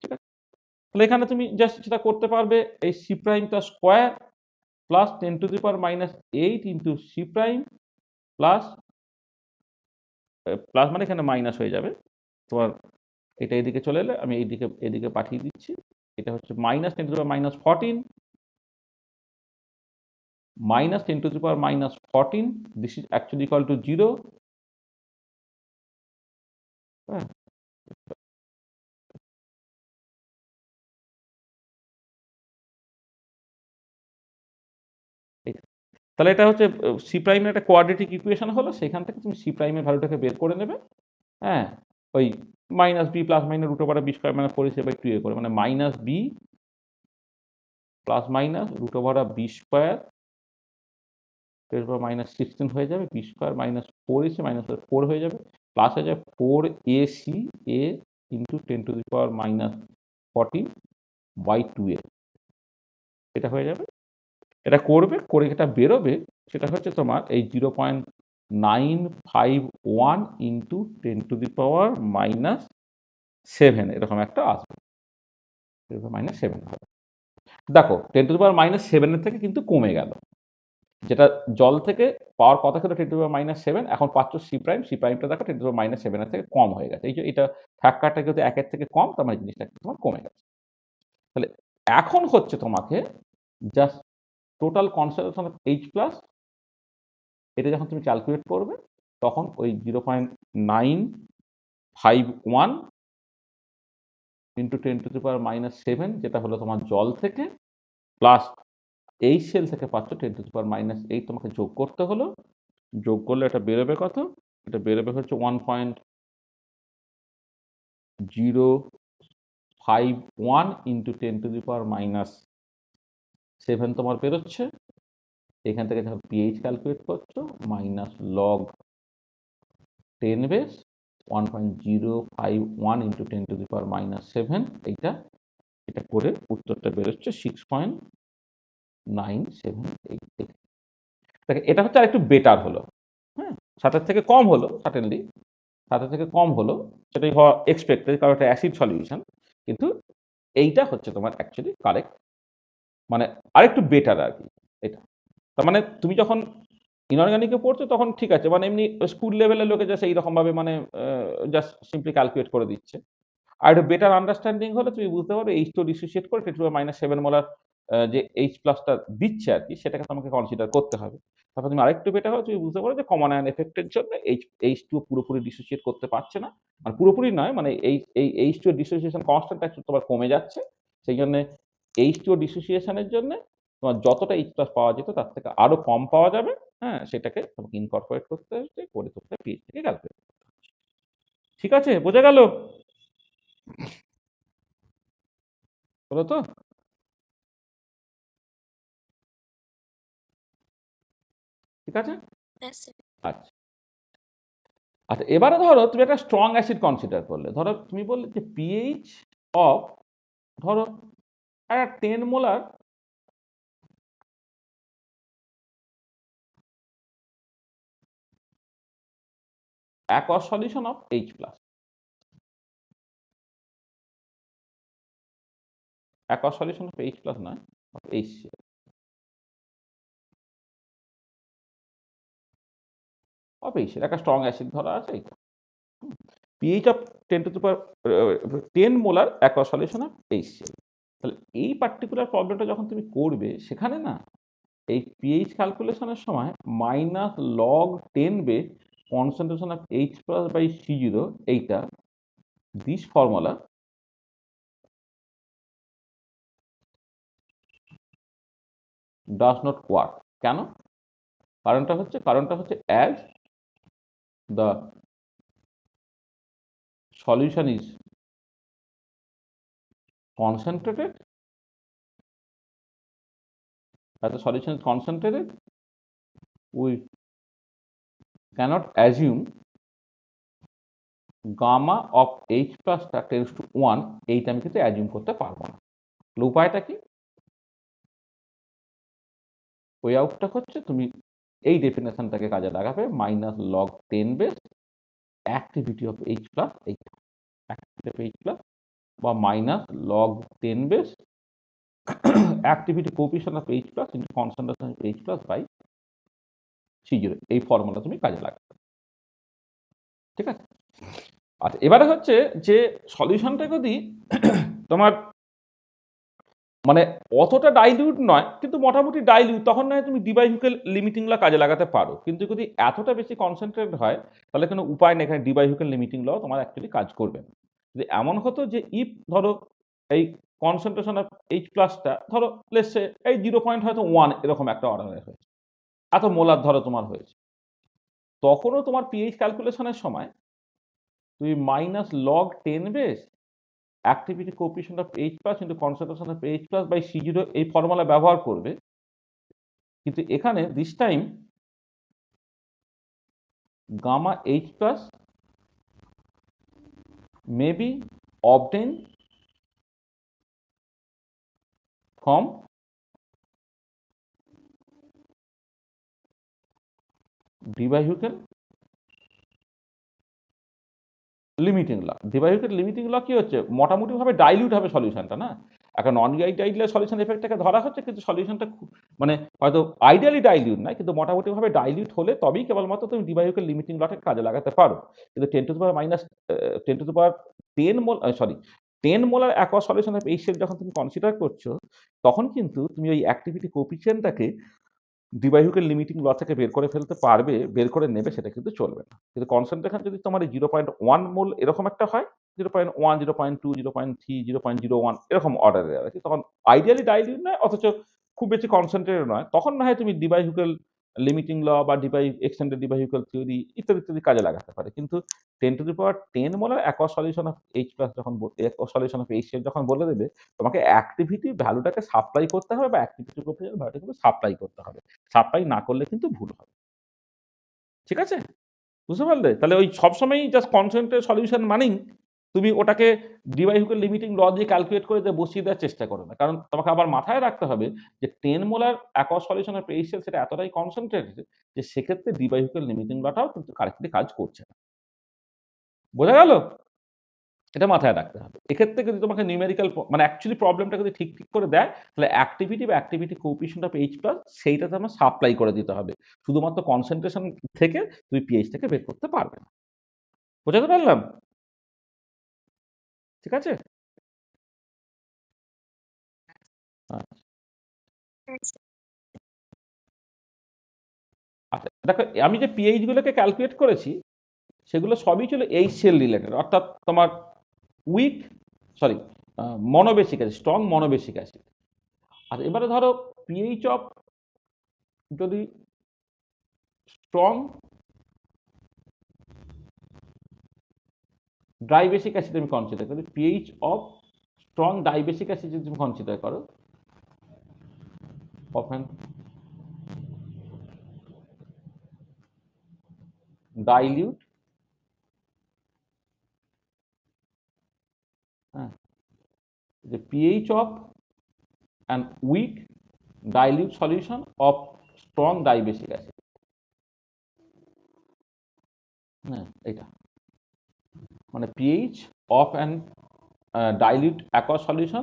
ঠিক আছে, তাহলে এখানে তুমি জাস্ট যেটা করতে পারবে, এই সি প্রাইমটা square plus 10⁻⁸ into C prime plus plus মানে এখানে মাইনাস হয়ে যাবে তোমার, এটা এদিকে চলে এলে আমি এইদিকে এদিকে পাঠিয়ে দিচ্ছি, এটা হচ্ছে -10⁻⁻14 -10⁻⁻14, this is actually equal to 0। হ্যাঁ, তাহলে এটা হচ্ছে সি প্রাইমের একটা কোয়াড্রেটিক ইকুয়েশন হলো, সেখান থেকে তুমি সি প্রাইমের ভ্যালুটাকে বের করে নেবে। হ্যাঁ, ওই -b প্লাস মাইনাস √b² মানে 4a/2a করে, মানে -b প্লাস মাইনাস √b² 10⁻⁻16 হয়ে যাবে, b² মাইনাস 4ac মাইনাস 4 হয়ে যাবে, প্লাস হয়ে যাবে 4ac ইন্টু 10⁻⁻14/2a, এটা হয়ে যাবে। এটা করবে, করে এটা বেরোবে, সেটা হচ্ছে তোমার এই 0.951 ইন্টু 10⁻⁻7 এরকম একটা আসবে, 10⁻⁻7 হবে। দেখো 10⁻⁻7 এর থেকে কিন্তু কমে গেল, যেটা জল থেকে পাওয়ার কথা ছিল 10⁻⁻7, এখন পাচ্ছ সি প্রাইম, সি প্রাইমটা দেখো 10⁻⁻7 এর থেকে কম হয়ে গেছে। এই যে এটা ফ্যাক্টরটা কিন্তু 1 এর থেকে কম, তার মানে জিনিসটা তোমার কমে গেছে। তাহলে এখন হচ্ছে তোমাকে just total concentration of H plus, এটা যখন তুমি ক্যালকুলেট করবে তখন ওই 0.951 ইন্টু 10⁻⁻7, যেটা হলো তোমার জল থেকে, প্লাস এইচ সেল থেকে পাচ্ছ 10⁻⁸, তোমাকে যোগ করতে হলো, যোগ করলে এটা বেরোবে কত, এটা বেরোবে হচ্ছে 1.051 ইন্টু 10⁻⁷ তোমার বেরোচ্ছে। এখান থেকে যখন পিএইচ ক্যালকুলেট করছো, মাইনাস লগ 10 বেস 1.051 ইন্টু 10⁻⁷, এইটা, এটা করে উত্তরটা বেরোচ্ছে 6.978। দেখে এটা হচ্ছে আরেকটু বেটার হলো, হ্যাঁ, 7 থেকে কম হলো, সার্টেনলি 7 থেকে কম হলো, সেটাই হওয়া এক্সপেক্টেড, কারণ এটা অ্যাসিড সলিউশন, কিন্তু এইটা হচ্ছে তোমার অ্যাকচুয়ালি কারেক্ট, মানে আরেকটু বেটার আর কি এটা। তার মানে তুমি যখন ইনঅর্গানিকে পড়ছো তখন ঠিক আছে, মানে এমনি স্কুল লেভেলের লোকে জাস্ট এইরকমভাবে মানে জাস্ট সিম্পলি ক্যালকুলেট করে দিচ্ছে। আর একটু বেটার আন্ডারস্ট্যান্ডিং হলে তুমি বুঝতে পারবে এইচ2 ডিসোসিয়েট করে 10⁻⁷ মোলার যে এইচ প্লাসটা দিচ্ছে আর কি, সেটাকে তোমাকে কনসিডার করতে হবে। তারপর তুমি আরেকটু বেটার হলে তুমি বুঝতে পারো যে কমন আয়ন এফেক্টের জন্য এইচ টু পুরোপুরি ডিসোসিয়েট করতে পারছে না, মানে পুরোপুরি নয়, মানে এই এইচ টু ডিসোসিয়েশন কনস্ট্যান্ট একটু তোমার কমে যাচ্ছে, সেই জন্য এইচ2 ডিসোসিয়েশনের জন্য তোমার যতটা এইচ প্লাস পাওয়া যেত তার থেকে আরো কম পাওয়া যাবে। হ্যাঁ, সেটাকে তোমাকে ইনকর্পোরেট করতে হচ্ছে, করে তোমাকে পিএইচ থেকে ক্যালকুলেট করতে হচ্ছে। ঠিক আছে, বোঝা গেল? হলো তো? ঠিক আছে? আচ্ছা আচ্ছা, এবারে ধরো তুমি একটা স্ট্রং অ্যাসিড কনসিডার করলে, ধরো তুমি বললে যে পিএইচ অফ, ধরো একটা 10 molar aqueous solution of H plus, aqueous solution of H plus নয়, of HCl, of HCl একটা স্ট্রং অ্যাসিড ধরা আছে এইটা। pH of 10 to the power 10 molar aqueous solution of HCl। তাহলে এই পার্টিকুলার প্রবলেমটা যখন তুমি করবে, সেখানে না এই pH ক্যালকুলেশনের সময় minus log 10 base concentration of H plus by C0, এইটা this formula does not work. কেন? কারণটা হচ্ছে as the solution is concentrated, as the solution is concentrated, we cannot assume gamma of H plus টা tends to 1, এইটা আমি কিন্তু অ্যাজিউম করতে পারবো না। উপায়টা কি? ওই আউটটা হচ্ছে তুমি এই ডেফিনেশনটাকে কাজে লাগাবে, minus log 10 base activity of H plus, এইটা অ্যাক্টিভিটি অফ H প্লাস, বা minus log 10 base activity coefficient of H plus into concentration of H plus by C0, এই ফর্মুলা তুমি কাজে লাগাবে। ঠিক আছে? আচ্ছা, এবারে হচ্ছে যে সলিউশনটা যদি তোমার মানে অতটা ডাইলিউট নয়, কিন্তু মোটামুটি ডাইলিউট, তখন নয় তুমি ডিবাইহুকেল লিমিটিং ল কাজে লাগাতে পারো। কিন্তু যদি এতটা বেশি কনসেন্ট্রেট হয়, তাহলে কোনো উপায় নেই, এখানে ডিবাইহুকেল লিমিটিং ল তোমার অ্যাকচুয়ালি কাজ করবে না। যদি এমন হতো যে ইফ ধরো এই কনসেন্ট্রেশন অফ H প্লাসটা ধরো লেটস সে এই 0.1 এরকম একটা অর্ডারে হয়েছে, এত মোলার ধরো তোমার হয়েছে, তখনও তোমার পিএইচ ক্যালকুলেশনের সময় তুমি minus log 10 base activity coefficient of H plus into concentration of H plus by C0 এই ফর্মুলা ব্যবহার করবে। কিন্তু এখানে this time gamma H plus may be obtained from Debye Hückel limiting law. Debye Hückel limiting law কি হচ্ছে, মোটামুটিভাবে ডাইলিউট হবে সলিউশনটা, না একটা নন আইডিয়াল সলিউশন এফেক্টটাকে ধরা হচ্ছে, কিন্তু সলিউশনটা মানে হয়তো আইডিয়ালি ডাইলিউট নয়, কিন্তু মোটামুটিভাবে ডাইলিউট হলে তবেই কেবলমাত্র তুমি ডিবাইহুকেল লিমিটিং লটাকে কাজে লাগাতে পারো। কিন্তু 10 to the power minus 10 to the power 10 mole, sorry 10 molar aqueous solution of HCl যখন তুমি কনসিডার করছো, তখন কিন্তু তুমি ওই অ্যাক্টিভিটি কোএফিশিয়েন্টটাকে ডিবাইহুকেল লিমিটিং ল থেকে বের করে ফেলতে পারবে, বের করে নেবে, সেটা কিন্তু চলবে না। কিন্তু কনসেন্ট্রেশন যদি তোমার এই 0.1 মোল এরকম একটা হয়, 0.1, 0.2, 0.3, 0.01 এরকম অর্ডারের আর কি, তখন আইডিয়ালি ডাইলিউট নয়, অথচ খুব বেশি কনসেন্ট্রেটেড নয়, তখন না হয় তুমি ডিবাইহুকেল লিমিটিং ল বা এক্সটেন্ডেড ডিবাইহুকেল থিওরি ইত্যাদি ইত্যাদি কাজে লাগাতে পারে। কিন্তু 10 to the power 10 molar aqueous solution of H plus যখন অ্যাকোয়াস সলিউশন অফ HCl যখন বলে দেবে, তোমাকে অ্যাক্টিভিটি ভ্যালুটাকে সাপ্লাই করতে হবে, বা অ্যাক্টিভিটি কোএফিশিয়েন্ট ভ্যালুটা কিন্তু সাপ্লাই করতে হবে। সাপ্লাই না করলে কিন্তু ভুল হবে। ঠিক আছে? বুঝতে পারলে? তাহলে ওই সবসময়ই জাস্ট কনসেন্ট্রেট সলিউশন মানেই তুমি ওটাকে ডিবাইহুকেল লিমিটিং ল দিয়ে ক্যালকুলেট করে দিয়ে বসিয়ে দেওয়ার চেষ্টা করো না। কারণ তোমাকে আবার মাথায় রাখতে হবে যে 10 molar aqueous solution of HCl সেটা এতটাই কনসেন্ট্রেটেড যে সেক্ষেত্রে ডিবাইহুকেল লিমিটিং লটাও কিন্তু কারেক্টলি কাজ করছে না। বোঝা গেল? এটা মাথায় রাখতে হবে। এক্ষেত্রে যদি তোমাকে নিউমেরিক্যাল মানে অ্যাকচুয়ালি প্রবলেমটা যদি ঠিক করে দেয়, তাহলে অ্যাক্টিভিটি বা activity coefficient of H plus সেইটাতে আমার সাপ্লাই করে দিতে হবে। শুধুমাত্র কনসেন্ট্রেশন থেকে তুমি পিএইচ থেকে বের করতে পারবে না। বোঝাতে পারলাম? ঠিক আছে? আচ্ছা। আচ্ছা, দেখো আমি যে পিএইচ গুলোকে ক্যালকুলেট করেছি, সেগুলো সবই ছিল HCl রিলেটেড, অর্থাৎ তোমার weak sorry monobasic acid, strong monobasic acid. আর এবারে ধরো পিএইচ অফ যদি স্ট্রং ডাইবেসিক অ্যাসিড আমি কনসিডার করি, pH of strong dibasic acid যদি তুমি কনসিডার করো, often dilute, the pH of an weak dilute solution of strong dibasic acid, এটা মানে pH of an dilute aqueous solution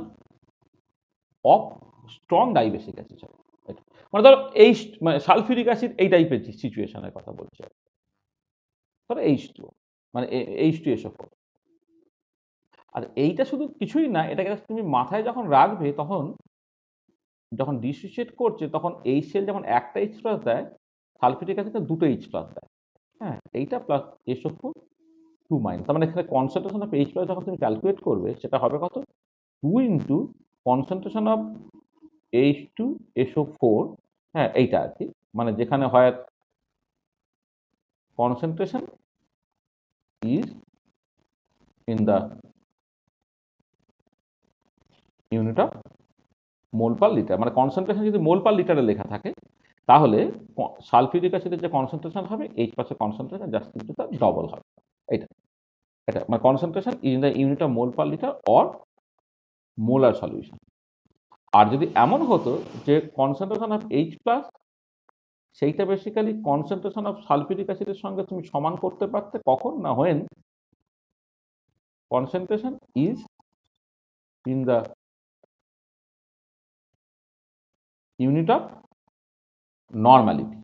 of strong dibasic acid, এটা মানে ধরো এই মানে সালফিউরিক অ্যাসিড এই টাইপের সিচুয়েশনের কথা বলছি, ধরো H2O মানে H2SO4। আর এইটা শুধু কিছুই না, এটাকে তুমি মাথায় যখন রাখবে তখন যখন ডিসোসিয়েট করছে তখন H সেল যেমন একটা H প্লাস দেয়, সালফিউরিক অ্যাসিডে দুটো H প্লাস দেয়, হ্যাঁ এইটা প্লাস SO4 2 মাইনাস। তার মানে এখানে কনসেন্ট্রেশন অফ H প্লাস যখন তুমি ক্যালকুলেট করবে সেটা হবে কত, 2 ইন্টু কনসেন্ট্রেশন অফ H2SO4, হ্যাঁ এইটা আর কি, মানে যেখানে হয় concentration is in the unit of mole per litre, মানে কনসেন্ট্রেশন যদি মোল পার লিটারে লেখা থাকে তাহলে সালফিউরিক অ্যাসিডের যে কনসেন্ট্রেশন হবে H প্লাসের কনসেন্ট্রেশন জাস্ট কিন্তু তার ডবল হবে, এটা এটা মানে concentration in the unit of mole per litre or molar solution. আর যদি এমন হতো যে কনসেন্ট্রেশন অফ H প্লাস সেইটা বেসিক্যালি কনসেন্ট্রেশন অফ সালফিউরিক অ্যাসিডের সঙ্গে তুমি সমান করতে পারতে, কখন না when concentration is in the unit of normality.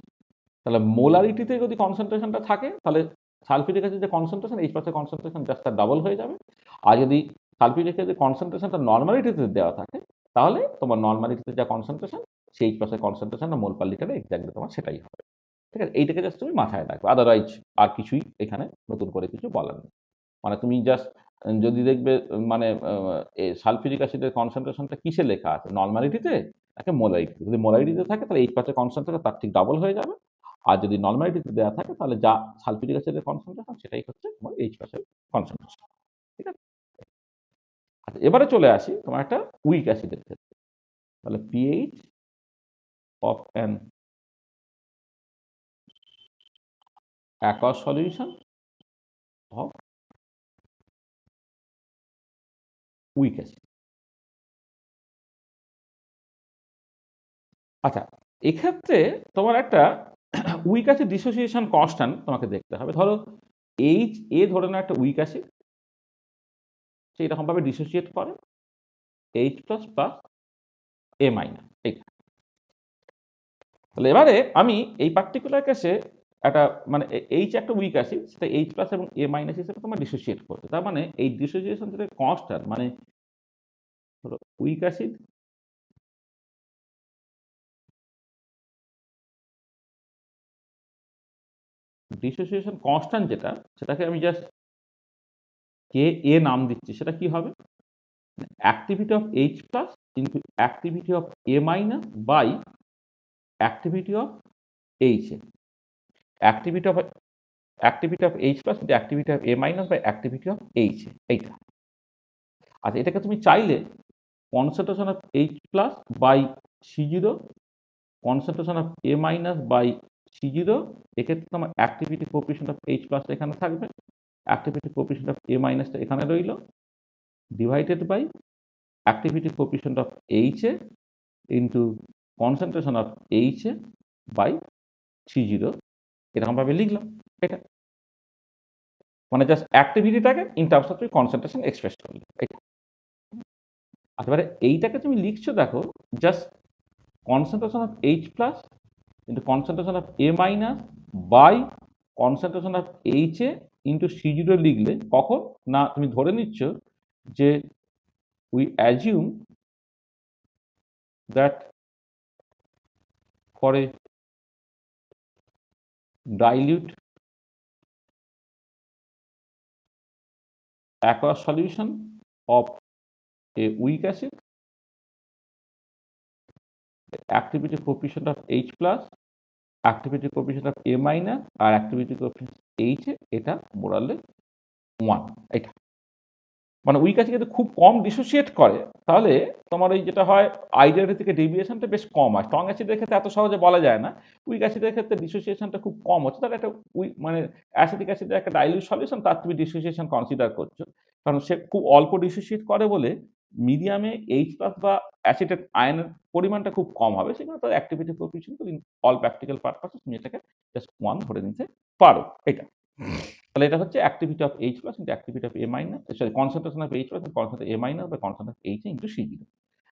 তাহলে মোলারিটিতে যদি কনসেন্ট্রেশনটা থাকে তাহলে সালফিউরিক অ্যাসিড যে কনসেন্ট্রেশন H প্লাসের কনসেন্ট্রেশন জাস্ট তার ডাবল হয়ে যাবে। আর যদি সালফিউরিক অ্যাসিডের কনসেন্ট্রেশনটা নর্মালিটিতে দেওয়া থাকে তাহলে তোমার নর্মালিটিতে যা কনসেন্ট্রেশন সেই H প্লাসের কনসেন্ট্রেশনটা মোল পার লিটারে এক্স্যাক্টলি তোমার সেটাই হবে, ঠিক আছে। এইটাকে জাস্ট তুমি মাথায় রাখবে, আদারওয়াইজ আর কিছুই এখানে নতুন করে কিছু বলার নেই। মানে তুমি জাস্ট যদি দেখবে মানে সালফিউরিক অ্যাসিডের কনসেন্ট্রেশনটা কিসে লেখা আছে, নর্মালিটিতে নাকি মোলারিটিতে, যদি মোলারিটিতে থাকে তাহলে H প্লাসের কনসেন্ট্রেশন তার ঠিক ডাবল হয়ে যাবে। আর যদি নর্মালিটিতে দেওয়া থাকে তাহলে যা সালফিউরিক অ্যাসিডের কনসেন্ট্রেশন সেটাই হচ্ছে তোমার H প্লাসের কনসেন্ট্রেশন, ঠিক আছে। আচ্ছা এবারে চলে আসি তোমার একটা উইক অ্যাসিডের ক্ষেত্রে, তাহলে pH of an aqueous solution of weak acid। আচ্ছা এক্ষেত্রে তোমার একটা উইক অ্যাসিড ডিসোসিয়েশন কনস্ট্যান্ট তোমাকে দেখতে হবে। ধরো এ ধরে নাও একটা উইক অ্যাসিড, সে এরকমভাবে ডিসোসিয়েট করে H plus plus A minus, এইটা। তাহলে এবারে আমি এই পার্টিকুলার কেসে একটা মানে H একটা উইক অ্যাসিড, সেটা H প্লাস এবং A মাইনাস হিসেবে তোমার ডিসোসিয়েট করছে। তার মানে এই ডিসোসিয়েশন যেটা কনস্ট্যান্ট, মানে ধরো উইক অ্যাসিড ডিসোসিয়েশন কনস্ট্যান্ট যেটা, সেটাকে আমি জাস্ট কে এ নাম দিচ্ছি, সেটা কি হবে, activity of H plus into activity of A minus by activity of H A, activity of H plus into activity of A minus by activity of H A, এইটা। আচ্ছা এটাকে তুমি চাইলে concentration of H plus by C0, concentration of A minus by C0, এক্ষেত্রে তোমার activity coefficient of H plus এখানে থাকবে, অ্যাক্টিভিটি কোএফিসিয়েন্ট অফ A মাইনাসটা এখানে রইল, divided by activity coefficient of H A into concentration of H A by C0, এরকমভাবে লিখলাম এটা। মানে জাস্ট অ্যাক্টিভিটিটাকে in terms of concentration express করলে এটা। এবারে এইটাকে তুমি লিখছো দেখো just concentration of H plus into concentration of A minus by concentration of H A into C0 লিখলে, কখন না তুমি ধরে নিচ্ছ যে we assume that for a dilute aqueous solution of a weak acid, the activity coefficient of H plus, activity coefficient of A minus R activity coefficient H এটা মোরালে 1, এটা মানে উইক আছে কিন্তু খুব কম ডিসোসিয়েট করে, তাহলে তোমার ওই যেটা হয় আইডিয়াল থেকে ডেভিয়েশনটা বেশ কম হয়। স্ট্রং অ্যাসিডের ক্ষেত্রে এত সহজে বলা যায় না। উইক অ্যাসিডের ক্ষেত্রে ডিসোসিয়েশনটা খুব কম হচ্ছে। তাহলে একটা মানে অ্যাসিটিক অ্যাসিডের একটা ডাইলিউট সলিউশন, তার তুমি ডিসোসিয়েশন কনসিডার করছো। কারণ সে খুব অল্প ডিসোসিয়েট করে বলে মিডিয়ামে H+ বা অ্যাসিটেট আয়নের পরিমাণটা খুব কম হবে। সেখানে তার activity coefficient in all practical purposes তুমি এটাকে জাস্ট 1 ধরে নিতে পারো। এটা। তাহলে এটা হচ্ছে activity of H+ into activity of A-, sorry concentration of H+ into concentration A- বা concentration of H into C0।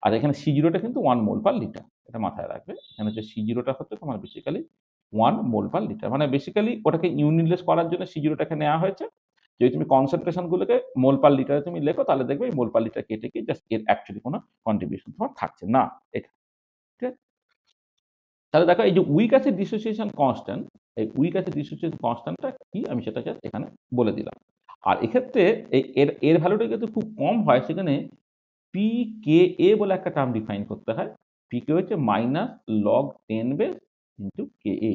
আর এখানে C0 টা কিন্তু 1 মোল পার লিটার। এটা মাথায় রাখবে। এখানে যে C0 টা হচ্ছে তোমার বেসিক্যালি 1 মোল পার লিটার। মানে বেসিক্যালি ওটাকে ইউনিটলেস করার জন্য C0 টাকে নেওয়া হয়েছে। যদি তুমি কনসেন্ট্রেশন গুলোকে মোল পার লিটারে তুমি লেখো, তাহলে দেখবে এই মোল পার লিটার কেটে গিয়ে জাস্ট এর অ্যাকচুয়ালি কোনো কন্ট্রিবিউশন তোমার থাকছে না। এটা ঠিক আছে? তাহলে দেখো এই যে উইক অ্যাসিড ডিসোসিয়েশন কনস্ট্যান্ট, এই উইক অ্যাসিড ডিসোসিয়েশন কনস্ট্যান্টটা কি আমি সেটা জাস্ট এখানে বলে দিলাম। আর এক্ষেত্রে এর ভ্যালুটা কিন্তু খুব কম হয়, সেখানে পিকেএ বলে একটা টার্ম ডিফাইন করতে হয়। পিকে হচ্ছে minus log 10 base into KA.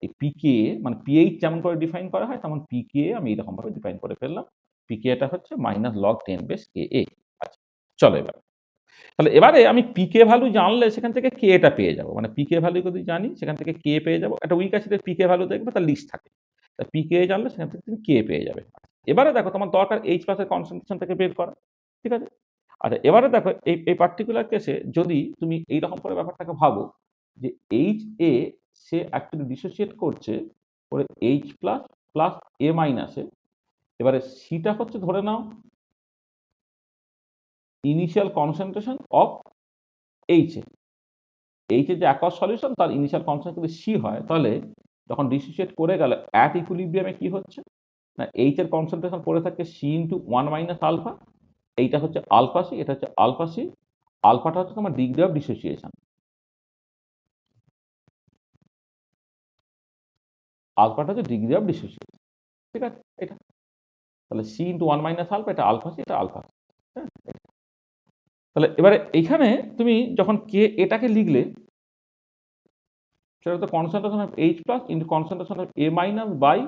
এই পিকেএ মানে পিএইচ যেমন করে ডিফাইন করা হয়, তেমন পিকেএ আমি এরকম ভাবে ডিফাইন করে ফেললাম। পিকেএটা হচ্ছে মাইনাস লগ 10 বেস কেএ। আচ্ছা, চলো এবার। তাহলে এবারে আমি পিকে ভ্যালু জানলে সেখান থেকে কে টা পেয়ে যাবো। মানে পিকে ভ্যালু যদি জানি সেখান থেকে কে পেয়ে যাবো। একটা উইক অ্যাসিডের পিকে ভ্যালু দেখবে তার লিস্ট থাকে। তা পিকে জানলে সেখান থেকে তুমি কে পেয়ে যাবে। এবারে দেখো তোমার দরকার H+ এর কনসেন্ট্রেশন থেকে বের করা। ঠিক আছে? আচ্ছা, এবারে দেখো এই পার্টিকুলার কেসে যদি তুমি এইরকম করে ব্যাপারটাকে ভাবো যে HA সে অ্যাকচুয়ালি ডিসোসিয়েট করছে করে H+ প্লাস A মাইনাসে। এবারে সিটা হচ্ছে ধরে নাও initial concentration of H A. H এর যে অ্যাকোয়াস সলিউশন তার ইনিশিয়াল কনসেন্ট্রেশন যদি সি হয়, তাহলে যখন ডিসোসিয়েট করে গেল অ্যাট ইকুইলিব্রিয়ামে কি হচ্ছে না, এইচ এর কনসেন্ট্রেশন পড়ে থাকে সি ইন্টু 1 মাইনাস আলফা। এইটা হচ্ছে আলফা সি, এটা হচ্ছে আলফা সি। আলফাটা হচ্ছে তোমার ডিগ্রি অফ ডিসোসিয়েশন, আলফাটা হচ্ছে ডিগ্রি অফ ডিসোসিয়েশন। ঠিক আছে? এটা তাহলে সি ইন্টু 1 মাইনাস আলফা, এটা আলফা সি, এটা আলফা। হ্যাঁ, তাহলে এবারে এইখানে তুমি যখন কে এটাকে লিখলে সেটা তো concentration of H+ into concentration of A- by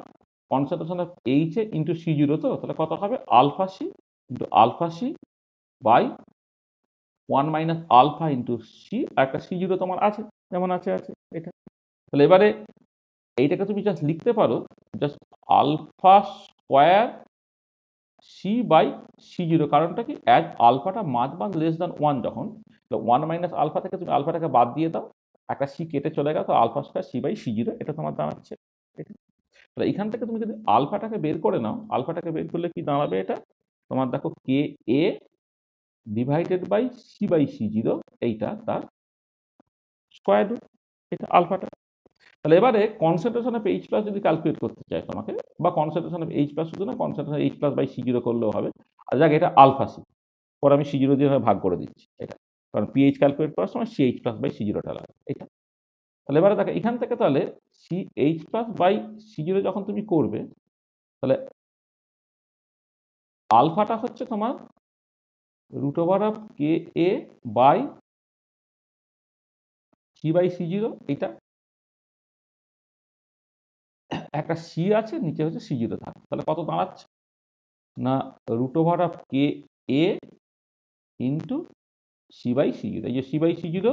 concentration of H A into C0। তো তাহলে কত হবে alpha C into alpha C by 1 minus alpha into C, আর একটা C0 তোমার আছে, যেমন আছে আছে এটা। তাহলে এবারে এইটাকে তুমি জাস্ট লিখতে পারো just alpha square C by C0। কারণটা কি, অ্যাজ আলফাটা মাঝ লেস দ্যান 1 যখন, 1 মাইনাস আলফা থেকে তুমি আলফাটাকে বাদ দিয়ে দাও, একটা সি কেটে চলে গেল, তো alpha square C by C0 এটা তোমার দাঁড়াচ্ছে। তাহলে এখান থেকে তুমি যদি আলফাটাকে বের করে নাও, আলফাটাকে বের করলে কি দাঁড়াবে, এটা তোমার দেখো K A divided by C by C0, এইটা তার স্কোয়ার রুট, এটা আলফাটা। তাহলে এবারে কনসেন্ট্রেশন অফ H+ যদি ক্যালকুলেট করতে চাই তোমাকে, বা কনসেন্ট্রেশন অফ H+ শুধু না, কনসেন্ট্রেশন H+ বাই C0 করলেও হবে। আর যাক, এটা আলফা সি, পরে আমি C0 দিয়ে ভাগ করে দিচ্ছি এটা, কারণ পিএইচ ক্যালকুলেট করার সময় CH+ বাই C0 টা লাগে এটা। তাহলে এবারে দেখো এখান থেকে তাহলে CH+ বাই C0 যখন তুমি করবে, তাহলে আলফাটা হচ্ছে তোমার root over of K A by C by C0। এটা একটা সি আছে, নিচে হচ্ছে C0 থাকে, তাহলে কত দাঁড়াচ্ছে না root over of K A into C by C0। এই যে সি বাই C0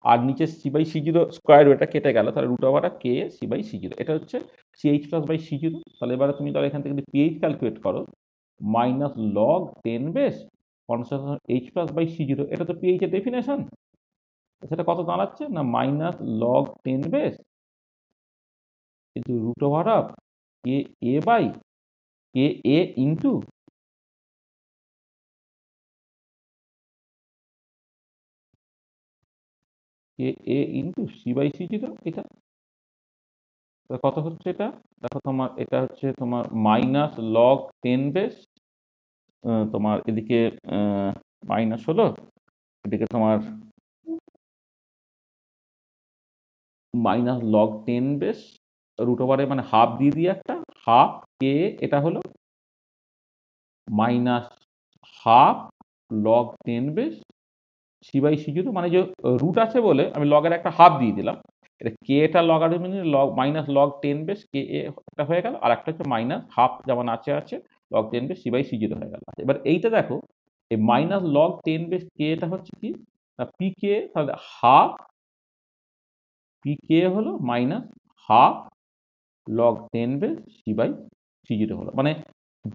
আর নিচে সি বাই C0 স্কোয়ার, এটা কেটে গেল, তাহলে root over of K A C by C0, এটা হচ্ছে CH+ বাই C0। তাহলে এবারে তুমি তাহলে এখান থেকে যদি পিএইচ ক্যালকুলেট করো, minus log 10 base concentration H+ by C0, এটা তো পিএইচ এর ডেফিনেশন। সেটা কত দাঁড়াচ্ছে না মাইনাস লগ 10 বেস কিন্তু root over of K A by K A into K A into C by C0। এটা কত হচ্ছে, এটা দেখো তোমার এটা হচ্ছে তোমার মাইনাস লগ 10 বেস, তোমার এদিকে মাইনাস হলো, এদিকে তোমার মাইনাস লগ 10 বেস রুট ওভারে মানে হাফ দিয়ে দিয়ে একটা হাফ কে, এটা হলো minus half log 10 base C by C0, মানে যে রুট আছে বলে আমি লগের একটা হাফ দিয়ে দিলাম। এটা কে এটা logarithmic log minus log 10 base K A একটা হয়ে গেল, আর একটা হচ্ছে মাইনাস হাফ যেমন আছে আছে log 10 base C by C zero হয়ে গেল। এবার এইটা দেখো, এই মাইনাস লগ 10 বেস কে এটা হচ্ছে কি না পি কে, তাহলে হাফ পি কে হলো minus half log 10 base C by C zero হলো। মানে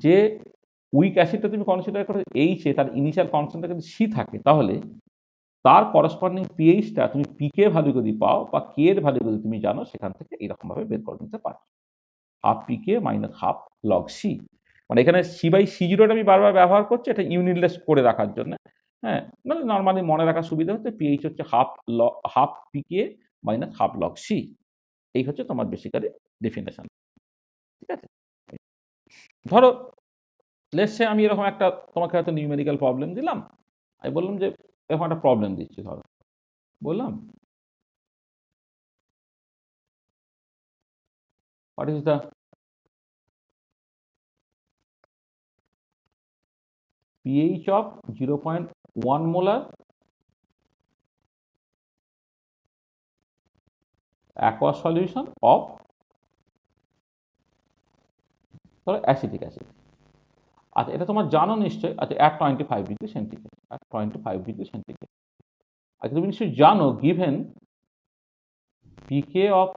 যে উইক অ্যাসিডটা তুমি কনসিডার করো এইচে, তার ইনিশিয়াল কনস্ট্যান্টটা যদি সি থাকে, তাহলে তার করসপন্ডিং পিএইচটা তুমি পিকে ভ্যালু যদি পাও বা কে এর ভ্যালু যদি তুমি জানো, সেখান থেকে এরকম ভাবে বের করে নিতে পারো, half PK minus half log C. মানে এখানে সি বাই সি জিরোটা আমি বারবার ব্যবহার করছি এটা ইউনিটলেস করে রাখার জন্য। হ্যাঁ, মানে নর্মালি মনে রাখার সুবিধা হচ্ছে পিএইচ হচ্ছে half PK minus half log C. এই হচ্ছে তোমার বেসিক্যালি ডেফিনেশন। ঠিক আছে, ধরো লেটসে আমি এরকম একটা তোমাকে হয়তো নিউমেরিক্যাল প্রবলেম দিলাম, আমি বললাম যে এরকম একটা প্রবলেম দিচ্ছি, ধরো বললাম what is the pH of 0.1 molar aqueous solution of ধরো অ্যাসিটিক অ্যাসিড। আচ্ছা, এটা তোমার জানো নিশ্চয়ই। আচ্ছা, at 25 degree centigrade, at 25 degree centigrade. আচ্ছা, তুমি নিশ্চয়ই জানো given PK of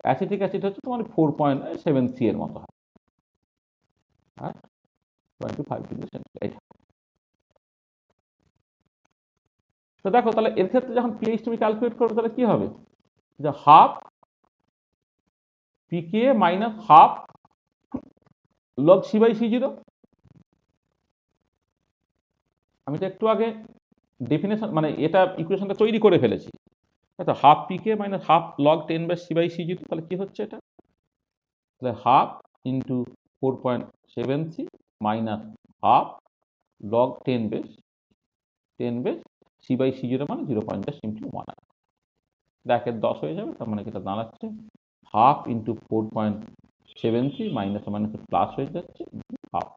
acetic acid হচ্ছে তোমার 4.7 সি এর মতো হয়, হ্যাঁ, 25 ডিগ্রি সেন্টিগ্রেড। তো দেখো, তাহলে এর ক্ষেত্রে যখন পিএইচ তুমি ক্যালকুলেট করবে, তাহলে কি হবে যে half PK minus half log C by C zero. আমি তো একটু আগে ডেফিনেশন মানে এটা ইকুয়েশনটা তৈরি করে ফেলেছি। আচ্ছা, half PK minus half log 10 by C by C zero, তাহলে কি হচ্ছে এটা? তাহলে half into 4.7 C minus half log 10 base C by C zero মানে 0.1 ব্র্যাকেট 10 হয়ে যাবে। তার মানে এটা দাঁড়াচ্ছে half into 4.7 C minus minus plus হয়ে যাচ্ছে হাফ।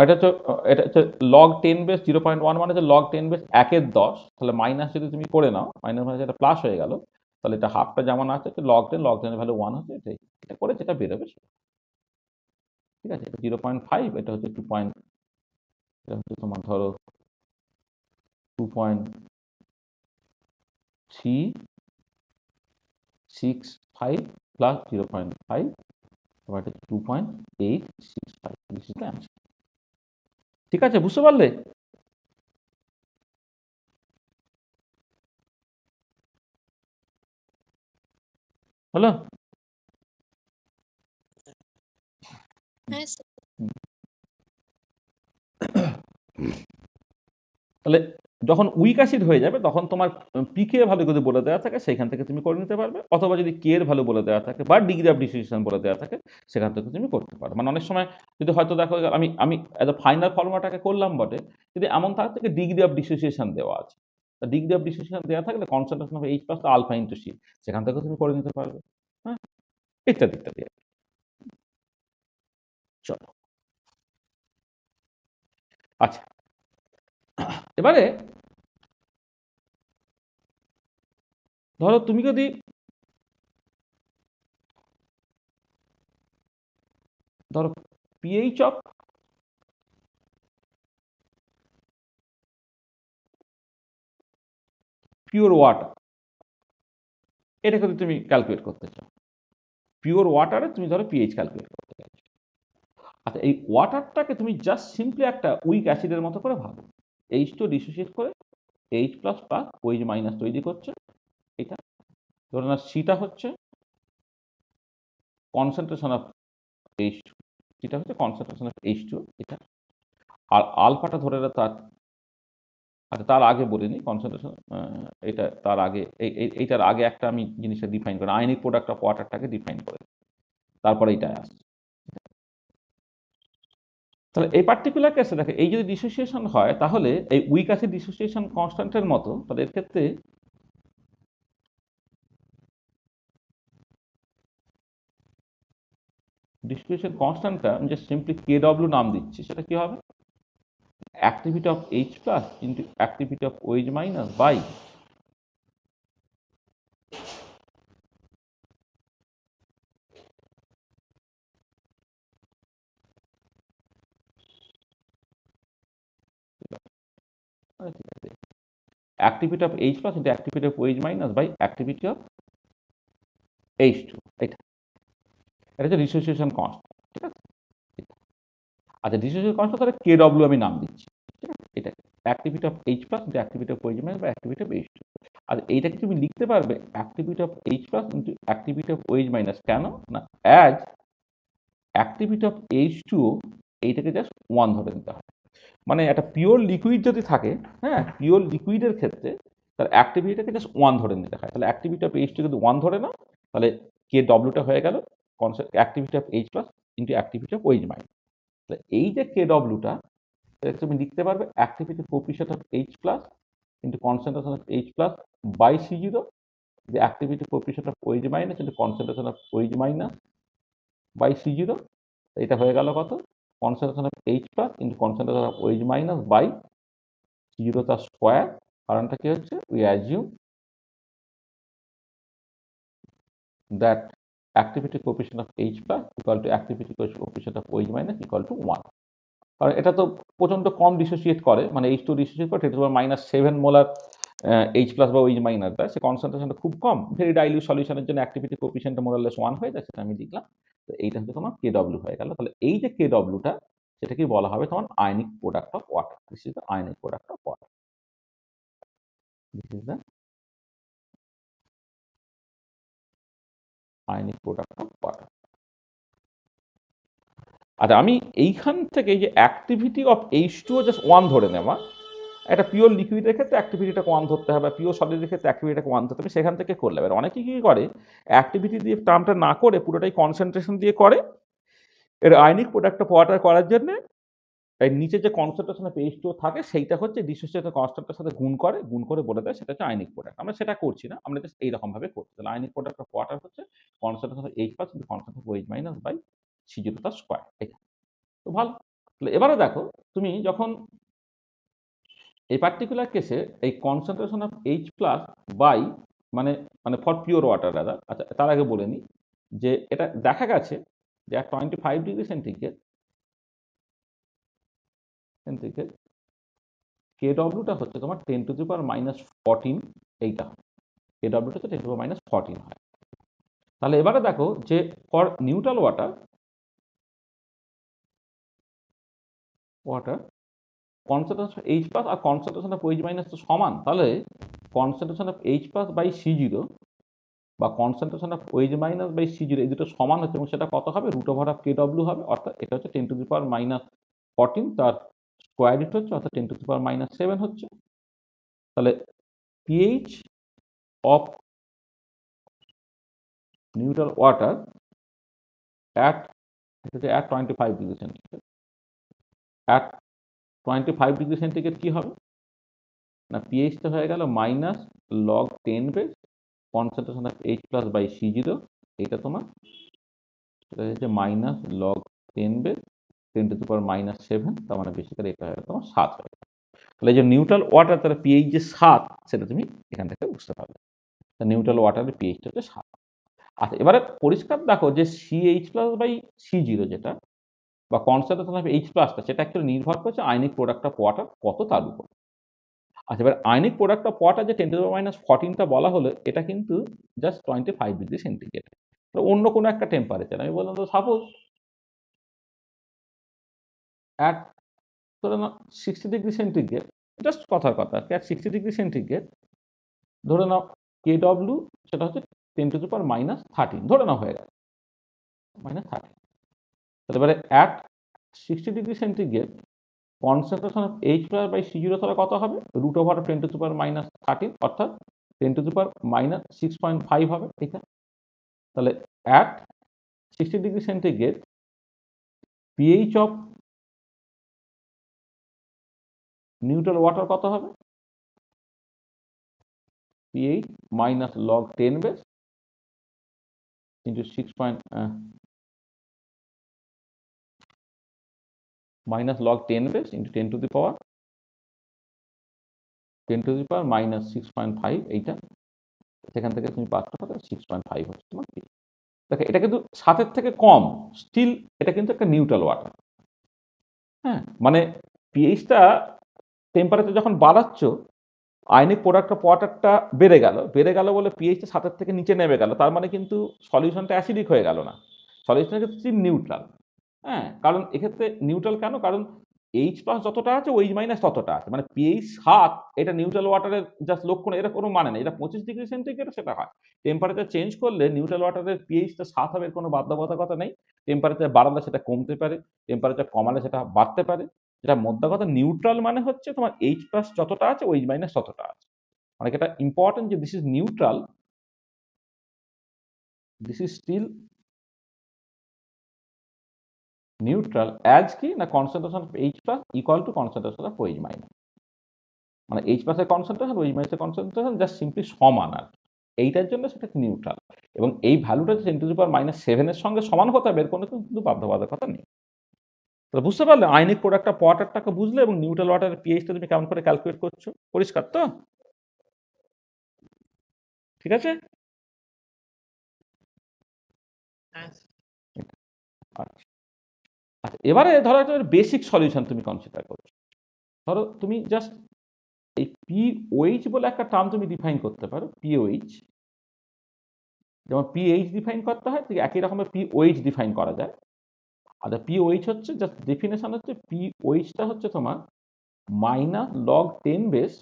এটা হচ্ছে লগ 10 বেস 0.1 মানে হচ্ছে লগ 10 বেস 1 10। তাহলে মাইনাস যদি তুমি করে নাও, মাইনাস মানে এটা প্লাস হয়ে গেল, তাহলে এটা হাফটা যেমন আছে লগ 10 এর ভ্যালু 1 হচ্ছে, এটাই এটা করে যেটা বেরোবে। ঠিক আছে, এটা 0.5, এটা হচ্ছে 2 পয়েন্ট, এটা হচ্ছে তোমার ধরো 2.365 প্লাস 0.5, এবার এটা 2.865। This is the answer. ঠিক আছে, বুঝতে পারলে? হলো? তাহলে যখন উইক অ্যাসিড হয়ে যাবে, তখন তোমার পিকে ভ্যালু যদি বলে দেওয়া থাকে, সেখান থেকে তুমি করে নিতে পারবে। অথবা যদি কে এর ভ্যালু বলে দেওয়া থাকে বা ডিগ্রি অফ ডিসোসিয়েশন বলে দেওয়া থাকে, সেখান থেকে তুমি করতে পারো। মানে অনেক সময় যদি হয়তো দেখো আমি আমি এজ ফাইনাল ফর্মুলাটাকে করলাম বটে, যদি এমন থাকে থেকে ডিগ্রি অফ ডিসোসিয়েশন দেওয়া আছে, ডিগ্রি অফ ডিসোসিয়েশন দেওয়া থাকলে concentration of H plus alpha into C, সেখান থেকে তুমি করে নিতে পারবে। হ্যাঁ, ইত্যাদি ইত্যাদি। চলো, আচ্ছা, এবারে ধরো তুমি যদি ধরো পিএইচ অফ পিওর ওয়াটার, এটাকে যদি তুমি ক্যালকুলেট করতে চাও, পিওর ওয়াটারে তুমি ধরো পিএইচ ক্যালকুলেট করতে চাইছো। আচ্ছা, এই ওয়াটারটাকে তুমি জাস্ট সিম্পলি একটা উইক অ্যাসিডের মতো করে ভাবো, এইচ টু ডিসোসিয়েট করে H plus plus OH minus তৈরি করছে। এটা ধরো না, সিটা হচ্ছে কনসেন্ট্রেশন অফ এইচ টু, সিটা হচ্ছে কনসেন্ট্রেশন অফ এইচ টু এটা। আর আলফাটা ধরে তার, আচ্ছা তার আগে বলিনি কনসেন্ট্রেশন, এটা তার আগে এইটার আগে একটা আমি জিনিসটা ডিফাইন করি, আয়নিক প্রোডাক্ট অফ ওয়াটারটাকে ডিফাইন করে, তারপরে এইটা আসছে। তাহলে এই পার্টিকুলার কেসে দেখে এই যদি ডিসোসিয়েশন হয়, তাহলে এই উইক অ্যাসিড ডিসোসিয়েশন কনস্ট্যান্টের মতো, তাহলে এর ক্ষেত্রে ডিসোসিয়েশন কনস্ট্যান্টটা আমি জাস্ট সিম্পলি কে ডব্লিউ নাম দিচ্ছি, সেটা কি হবে? Activity of H plus into activity of OH minus by activity of H plus into activity of OH minus by activity of H2, এটা হচ্ছে ডিসোসিয়েশন কনস্ট্যান্ট, ঠিক আছে। আচ্ছা, ডিসোসিয়েশন কনস্ট্যান্ট তাহলে KW আমি নাম দিচ্ছি, ঠিক আছে। এটা activity of H plus into activity of OH minus বা অ্যাক্টিভিটি অফ H2। আর এইটাকে তুমি লিখতে পারবে activity of H plus into activity of OH minus, কেন না অ্যাজ অ্যাক্টিভিটি অফ H2O এইটাকে জাস্ট 1 ধরে নিতে হয়। মানে একটা পিওর লিকুইড যদি থাকে, হ্যাঁ, পিওর লিকুইডের ক্ষেত্রে তার অ্যাক্টিভিটিটাকে জাস্ট 1 ধরে নিতে হয়। তাহলে অ্যাক্টিভিটি অফ H2 যদি 1 ধরে নাও, তাহলে KWটা হয়ে গেল activity of H plus into activity of OH minus. তাহলে এই যে KWটা, এটা তুমি লিখতে পারবে activity coefficient of H plus into concentration of H plus by C0, যে activity coefficient of OH minus into concentration of OH minus by C0। এটা হয়ে গেল কত, concentration of H plus into concentration of OH minus by C0 তার স্কোয়ার। কারণটা কি হচ্ছে, we assume that activity coefficient of H plus equal two activity coefficient of OH minus equal to 1। কারণ এটা তো প্রচণ্ড কম ডিসোসিয়েট করে, মানে H2 ডিসোসিয়েট করে 10⁻⁷ মোলার H প্লাস বা OH মাইনাস দেয়, সে কনসেন্ট্রেশনটা খুব কম, ভেরি ডাইলিউট সলিউশনের জন্য অ্যাক্টিভিটি কোএফিসিয়েন্টটা মোরালেস 1 হয়ে যায়, সেটা আমি লিখলাম। তো এইটা হচ্ছে তোমার KW হয়ে গেল। তাহলে এই যে KWটা, সেটাকে বলা হবে তোমার ionic product of water. This is the ionic product of water. This is the ionic product of water. আচ্ছা, আমি এইখান থেকে এই যে অ্যাক্টিভিটি অফ H2O জাস্ট 1 ধরে নেওয়া, একটা পিওর লিকুইডের ক্ষেত্রে অ্যাক্টিভিটিটাকে 1 ধরতে হবে, পিওর সলিডের ক্ষেত্রে অ্যাক্টিভিটিটাকে 1 ধরতে হবে, সেখান থেকে করলে হবে। অনেকে কি করে, অ্যাক্টিভিটি দিয়ে টার্মটা না করে পুরোটাই কনসেন্ট্রেশন দিয়ে করে। এর আয়নিক প্রোডাক্ট অফ ওয়াটার করার জন্য এই নিচে যে কনসেন্ট্রেশন অফ H2O থাকে, সেইটা হচ্ছে ডিসোসিয়েটেড কনস্ট্যান্টের সাথে গুণ করে বলে দেয় সেটা হচ্ছে আয়নিক প্রোডাক্ট। আমরা সেটা করছি না, আমরা জাস্ট এইরকম ভাবে করছি। তাহলে আয়নিক প্রোডাক্ট অফ ওয়াটার হচ্ছে concentration of H plus into concentration of OH minus by C0 তার স্কোয়ার। এটা তো ভালো। তাহলে এবারে দেখো, তুমি যখন এই পার্টিকুলার কেসে এই concentration of H plus by মানে মানে ফর পিওর ওয়াটার রাদার। আচ্ছা, তার আগে বলে নিই যে এটা দেখা গেছে যে 25 ডিগ্রি সেন্টিগ্রেড KWটা হচ্ছে তোমার 10⁻⁻14, এইটা KWটা হচ্ছে 10⁻⁻14 হয়। তাহলে এবারে দেখো যে for neutral water concentration H plus আর কনসেন্ট্রেশন অফ OH মাইনাস তো সমান। তাহলে concentration of H plus by C0 বা concentration of OH minus by C0 এই দুটো সমান হচ্ছে, এবং সেটা কত হবে, √KW হবে। অর্থাৎ এটা হচ্ছে 10⁻⁻14, তার স্কোয়ার রুট হচ্ছে, অর্থাৎ 10⁻⁷ হচ্ছে। তাহলে pH of neutral water at 25 degree centigrade, at 25 degree centigrade কি হবে না, পিএইচটা হয়ে গেল -log10 base concentration of H plus by C0, এটা তোমার সেটা হচ্ছে -log10 বেস 10⁻⁷, তার মানে বেসিক্যালি এটা হয়ে তোমার 7 হয়ে গেল। তাহলে এই যে নিউট্রাল ওয়াটার, তার পিএইচ যে 7, সেটা তুমি এখান থেকে বুঝতে পারবে। নিউট্রাল ওয়াটারের পিএইচটা হচ্ছে 7। আচ্ছা, এবারে পরিষ্কার দেখো যে CH প্লাস বাই C0 যেটা বা কনসেন্ট্রেশন অফ H প্লাসটা, সেটা অ্যাকচুয়ালি নির্ভর করছে আয়নিক প্রোডাক্ট অফ ওয়াটার কত তার উপর। আচ্ছা, এবার আয়নিক প্রোডাক্ট অফ ওয়াটার যে 10⁻⁻14টা বলা হলো, এটা কিন্তু জাস্ট 25 ডিগ্রি সেন্টিগ্রেড। অন্য কোনো একটা টেম্পারেচার আমি বললাম, তো সাপোজ অ্যাট ধরে নাও 60 ডিগ্রি সেন্টিগ্রেড, জাস্ট কথার কথা অ্যাট 60 ডিগ্রি সেন্টিগ্রেড ধরে নাও KW সেটা হচ্ছে 10⁻⁻13 ধরে নাও হয়ে গেল -13। তাহলে এবারে at 60 degree centigrade concentration of H plus by C0 তাহলে কত হবে, √10⁻⁻13, অর্থাৎ 10⁻⁻6.5 হবে এটা। তাহলে at 60 degree centigrade pH of neutral water কত হবে, pH -log10 base into 6 -log10 base into 10⁻⁻6.5, এইটা সেখান থেকে তুমি পাচ্ছ কত, 6.5 হচ্ছে তোমার পিএইচ। দেখো, এটা কিন্তু 7-এর থেকে কম, স্টিল এটা কিন্তু একটা নিউট্রাল ওয়াটার। হ্যাঁ, মানে পিএইচটা টেম্পারেচার যখন বাড়াচ্ছ, আয়নিক প্রোডাক্টের কোয়ার্টারটা বেড়ে গেল বলে পিএইচটা 7 থেকে নিচে নেমে গেল, তার মানে কিন্তু সলিউশনটা অ্যাসিডিক হয়ে গেল না, সলিউশনের ক্ষেত্রে নিউট্রাল। হ্যাঁ, কারণ এক্ষেত্রে নিউট্রাল কেন? কারণ এইচ প্লাস যতটা আছে ওইচ মাইনাস ততটা আছে, মানে পিএইচ 7 এটা নিউট্রাল ওয়াটারের জাস্ট লক্ষণ, এটা কোনো মানে নেই। এটা 25°C সেটা হয়। টেম্পারেচার চেঞ্জ করলে নিউট্রাল ওয়াটারের পিএইচটা 7 হবে, এর কোনো বাধ্যবাধকতা নেই। টেম্পারেচার বাড়ালে সেটা কমতে পারে, টেম্পারেচার কমালে সেটা বাড়তে পারে। যেটা মোদ্দা কথা, নিউট্রাল মানে হচ্ছে তোমার এইচ প্লাস যতটা আছে ওইচ মাইনাস ততটা আছে। মানে এটা ইম্পর্টেন্ট যে this is neutral, this is still neutral as কি না concentration of H plus equal to concentration of OH minus. মানে এইচ প্লাসের কনসেন্ট্রেশন ওইচ মাইনাসের কনসেন্ট্রেশন জাস্ট সিম্পলি সমান আর এইটার জন্য সেটা নিউট্রাল। এবং এই ভ্যালুটা 10⁻⁷ এর সঙ্গে সমান হতে হবে, এর কোনো কিন্তু বাধ্যবাধকতা নেই। তো বুঝতে পারলে আয়নিক প্রোডাক্টটা ওয়াটারটাকে বুঝলে, এবং নিউট্রাল ওয়াটারের পিএইচটা তুমি কেমন করে ক্যালকুলেট করছো, পরিষ্কার তো? ঠিক আছে। আচ্ছা, এবারে ধরো একটা বেসিক সলিউশন তুমি কনসিডার করছো। ধরো তুমি জাস্ট এই পিওএইচ বলে একটা টার্ম তুমি ডিফাইন করতে পারো। পিওএইচ যেমন পিএইচ ডিফাইন করতে হয়, ঠিক একই রকমের পিওএইচ ডিফাইন করা যায়। আর পিওএইচ হচ্ছে জাস্ট ডেফিনেশন হচ্ছে, পিওএইচটা হচ্ছে তোমার minus log 10 base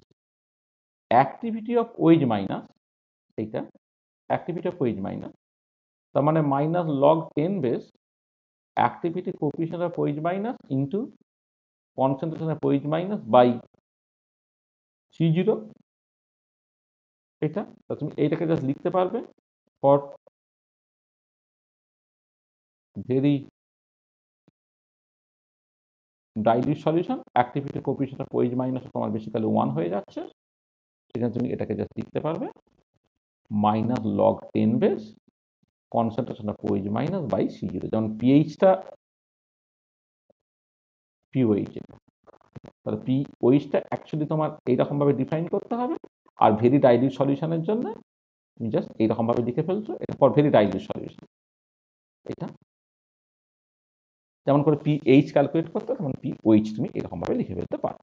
activity of OH minus, এইটা অ্যাক্টিভিটি অফ ওয়েজ মাইনাস, তার মানে minus log 10 base activity coefficient of OH minus into concentration of OH minus by C0। এটা তুমি এইটাকে জাস্ট লিখতে পারবে for very dilute solution activity coefficient of OH minus তোমার বেসিক্যালি 1 হয়ে যাচ্ছে। সেখানে তুমি এটাকে জাস্ট লিখতে পারবে minus log 10 base concentration of OH minus by C0। যেমন পিএইচটা পিওএইচ, তাহলে পিওএইচটা অ্যাকচুয়ালি তোমার এইরকমভাবে ডিফাইন করতে হবে। আর ভেরি ডাইলিউট সলিউশনের জন্য তুমি জাস্ট এইরকমভাবে লিখে ফেলছো, এটা ফর ভেরি ডাইলিউট সলিউশন। এটা যেমন করে পিএইচ ক্যালকুলেট করতে, তেমন পিওএইচ তুমি এরকমভাবে লিখে ফেলতে পারো।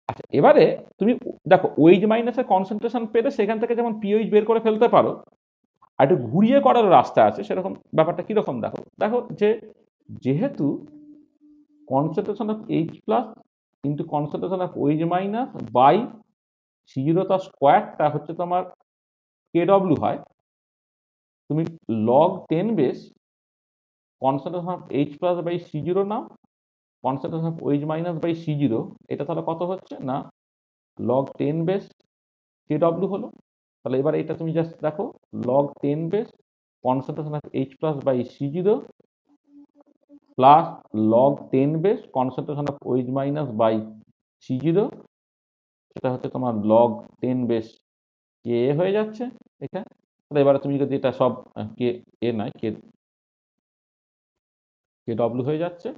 আচ্ছা, এবারে তুমি দেখো ওয়েজ মাইনাসের কনসেন্ট্রেশন পেলে সেখান থেকে যেমন পিওএইচ বের করে ফেলতে পারো, আর একটু ঘুরিয়ে করার রাস্তা আছে। সেরকম ব্যাপারটা কিরকম দেখো, যে যেহেতু concentration of H plus into concentration of OH minus by C0 তার স্কোয়ারটা হচ্ছে তোমার KW হয়, তুমি log 10 base concentration of H plus by C0 নাও, concentration of OH minus by C0, এটা তাহলে কত হচ্ছে না লগ 10 বেস KW হলো। তাহলে এবার এটা তুমি জাস্ট দেখো log 10 base concentration of H plus by C0 plus log 10 base concentration of OH minus by C0, এটা হচ্ছে তোমার লগ 10 বেস কে হয়ে যাচ্ছে এটা। তাহলে এবারে তুমি যদি এটা সব কে এ নয় KW হয়ে যাচ্ছে,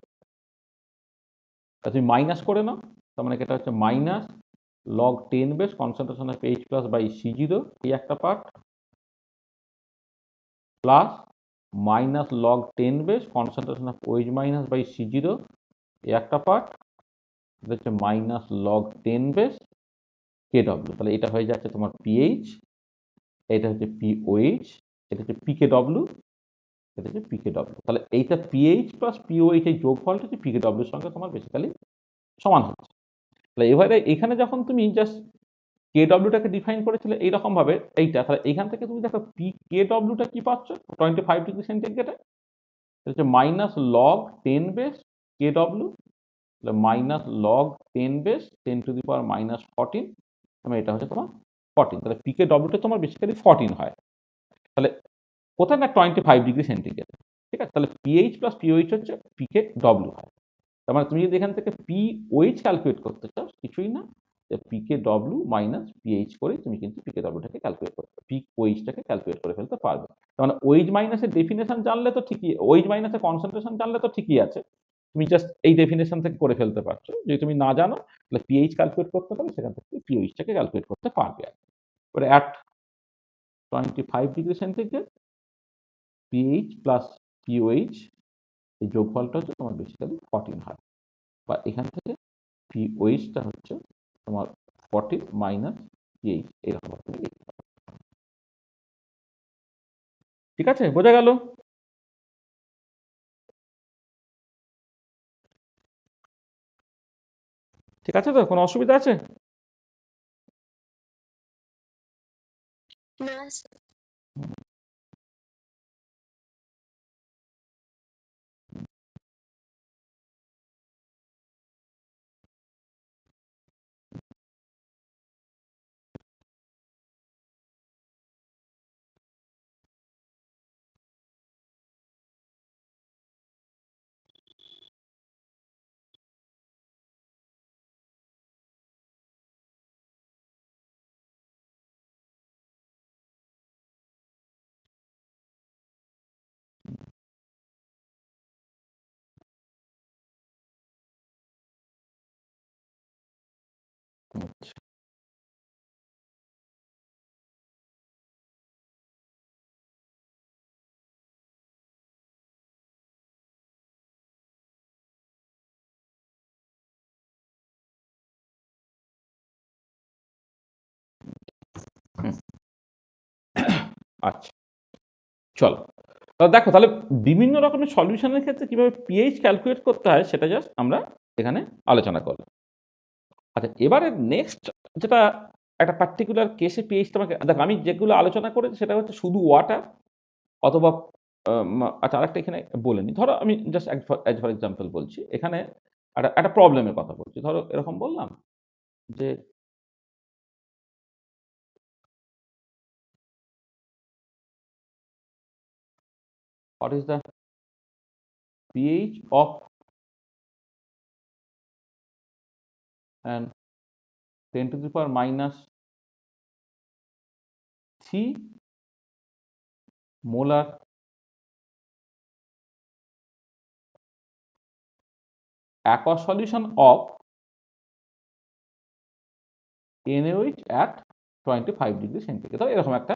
তুমি মাইনাস করে নাও, তার মানে এটা হচ্ছে minus log 10 base concentration of H plus by C0 এই একটা part, plus minus log 10 base concentration of OH minus by C0 এই একটা পার্ট, এটা হচ্ছে মাইনাস লগ 10 বেস KW। তাহলে এটা হয়ে যাচ্ছে তোমার পিএইচ, এটা হচ্ছে পিওএইচ, এটা হচ্ছে PKW, এটা হচ্ছে PKW। তাহলে এইটা পিএইচ প্লাস পিওএইচ এই যোগফলটা হচ্ছে PKW এর সঙ্গে তোমার বেসিক্যালি সমান হচ্ছে। তাহলে এবারে এখানে যখন তুমি জাস্ট KWটাকে ডিফাইন করেছিলে এইরকম ভাবে এইটা, তাহলে এখান থেকে তুমি দেখো PKWটা কি পাচ্ছ 25°C, এটা হচ্ছে মাইনাস লগ 10 বেস KW, তাহলে মাইনাস লগ 10 বেস 10⁻⁻14, মানে এটা হচ্ছে তোমার 14। তাহলে PKWটা তোমার বেসিক্যালি 14 হয়। তাহলে কোথায় না 25°C, ঠিক আছে। তাহলে পিএইচ প্লাস পিওএইচ হচ্ছে PKW হয়। তার মানে তুমি যদি এখান থেকে পিওএইচ ক্যালকুলেট করতে চাও, কিছুই না, PKW মাইনাস পিএইচ করে তুমি কিন্তু PKWটাকে ক্যালকুলেট করতে পিওএইচটাকে ক্যালকুলেট করে ফেলতে পারবে। তার মানে ওয়েজ মাইনাসের ডেফিনেশন জানলে তো ঠিকই, ওয়েজ মাইনাসের কনসেন্ট্রেশন জানলে তো ঠিকই আছে, তুমি জাস্ট এই ডেফিনেশন থেকে করে ফেলতে পারছো। যদি তুমি না জানো তাহলে পিএইচ ক্যালকুলেট করতে পারবে, সেখান থেকে পিওএইচটাকে ক্যালকুলেট করতে পারবে। এবারে at 25°C pH plus pOH এই যোগফলটা হচ্ছে তোমার বেসিক্যালি 14 হয়, বা এখান থেকে পিওএইচটা হচ্ছে তোমার 14 মাইনাস পিএইচ এরকম তুমি লিখতে পারো। ঠিক আছে, বোঝা গেল? ঠিক আছে তো, কোনো অসুবিধা আছে? না স্যার। আচ্ছা, চলো। দেখো তাহলে বিভিন্ন রকমের সলিউশনের ক্ষেত্রে কিভাবে পিএইচ ক্যালকুলেট করতে হয় সেটা জাস্ট আমরা এখানে আলোচনা করলাম। আচ্ছা, এবারে নেক্সট যেটা একটা পার্টিকুলার কেসে পিএইচ তোমাকে দেখো, আমি যেগুলো আলোচনা করেছি সেটা হচ্ছে শুধু ওয়াটার অথবা আচ্ছা, আরেকটা এখানে বলে নিই। ধরো আমি জাস্ট অ্যাজ ফর এক্সাম্পল বলছি। এখানে একটা প্রবলেমের কথা বলছি। ধরো এরকম বললাম যে what is the pH of an 10 to the power minus 3 molar aqueous solution of NaOH at 25 degree centigrade. তো এরকম একটা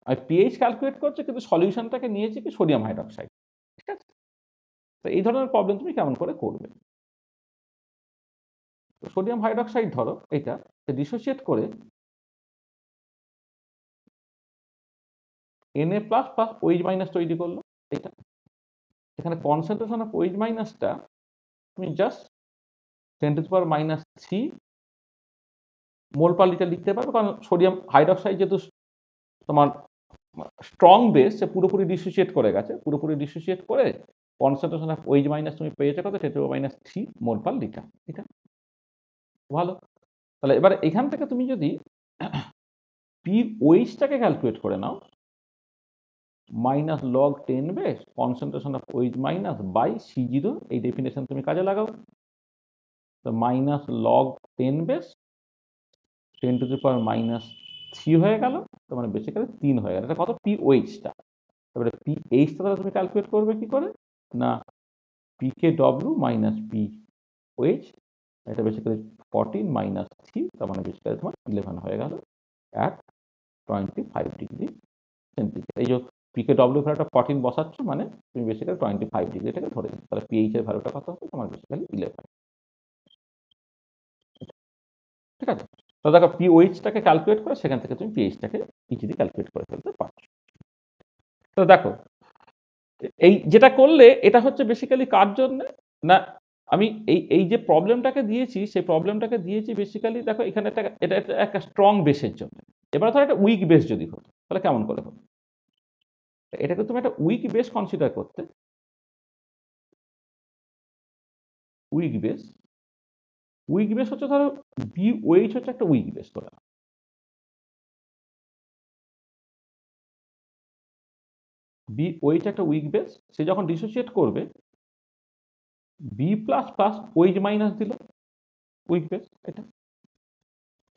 আমি পিএইচ ক্যালকুলেট করছি কিন্তু সলিউশনটাকে নিয়েছি কি সোডিয়াম হাইড্রক্সাইড। ঠিক আছে? তো এই ধরনের প্রবলেম তুমি কেমন করে করবে? তো সোডিয়াম হাইড্রক্সাইড ধরো এটা ডিসোসিয়েট করে Na plus plus OH minus তৈরি করলো এটা। এখানে কনসেন্ট্রেশন অফ OH মাইনাসটা তুমি just 10 to the power minus 3 mole per litre লিখতে পারবে, কারণ সোডিয়াম হাইড্রক্সাইড যেহেতু তোমার স্ট্রং বেস, সে পুরোপুরি ডিসোসিয়েট করে গেছে, পুরোপুরি ডিসোসিয়েট করে কনসেন্ট্রেশন অফ OH মাইনাস তুমি পেয়েছো কত, 10 to the minus 3 mole per litre. এটা ভালো। তাহলে এবারে এখান থেকে তুমি যদি পিওইচটাকে ক্যালকুলেট করে নাও, minus log 10 base concentration of OH minus by C0, এই ডেফিনেশন তুমি কাজে লাগাও। তো minus log 10 base 10 to the power minus 3 হয়ে গেল, তার মানে বেসিক্যালি 3 হয়ে গেল। এটা কত? পিওইচটা। তারপরে পিএইচটা তাহলে তুমি ক্যালকুলেট করবে কি করে না, পিকেডব্লিউ মাইনাস পিওইচ, এটা বেসিক্যালি 14 মাইনাস 3, তার মানে বেসিক্যালি তোমার 11 হয়ে গেল অ্যাট 25 ডিগ্রি সেন্টিগ্রেড। এই যে পিকেডব্লিউ ভ্যালুটা 14 বসাচ্ছ, মানে তুমি বেসিক্যালি 25 ডিগ্রিটাকে ধরে নিচ্ছ। তাহলে পিএইচ এর ভ্যালুটা কত হবে তোমার? বেসিক্যালি 11। ঠিক আছে? তো দেখো পিওইচটাকে ক্যালকুলেট করে সেখান থেকে তুমি পিএইচটাকে ইজিলি ক্যালকুলেট করে ফেলতে পারছো। তো দেখো এই যেটা করলে এটা হচ্ছে বেসিক্যালি কার জন্য না, আমি এই যে প্রবলেমটাকে দিয়েছি সেই প্রবলেমটাকে দিয়েছি বেসিক্যালি দেখো এখানে এটা একটা স্ট্রং বেসের জন্য। এবার ধরো একটা উইক বেস যদি হতো তাহলে কেমন করে হতো? এটাকে তুমি একটা উইক বেস কনসিডার করতে। উইক বেস, উইক বেস হচ্ছে ধরো বিওএইচ হচ্ছে একটা উইক বেস। ধরে বিওএইচ একটা উইক বেস, সে যখন ডিসোসিয়েট করবে B plus plus OH minus দিল, উইক বেস এটা।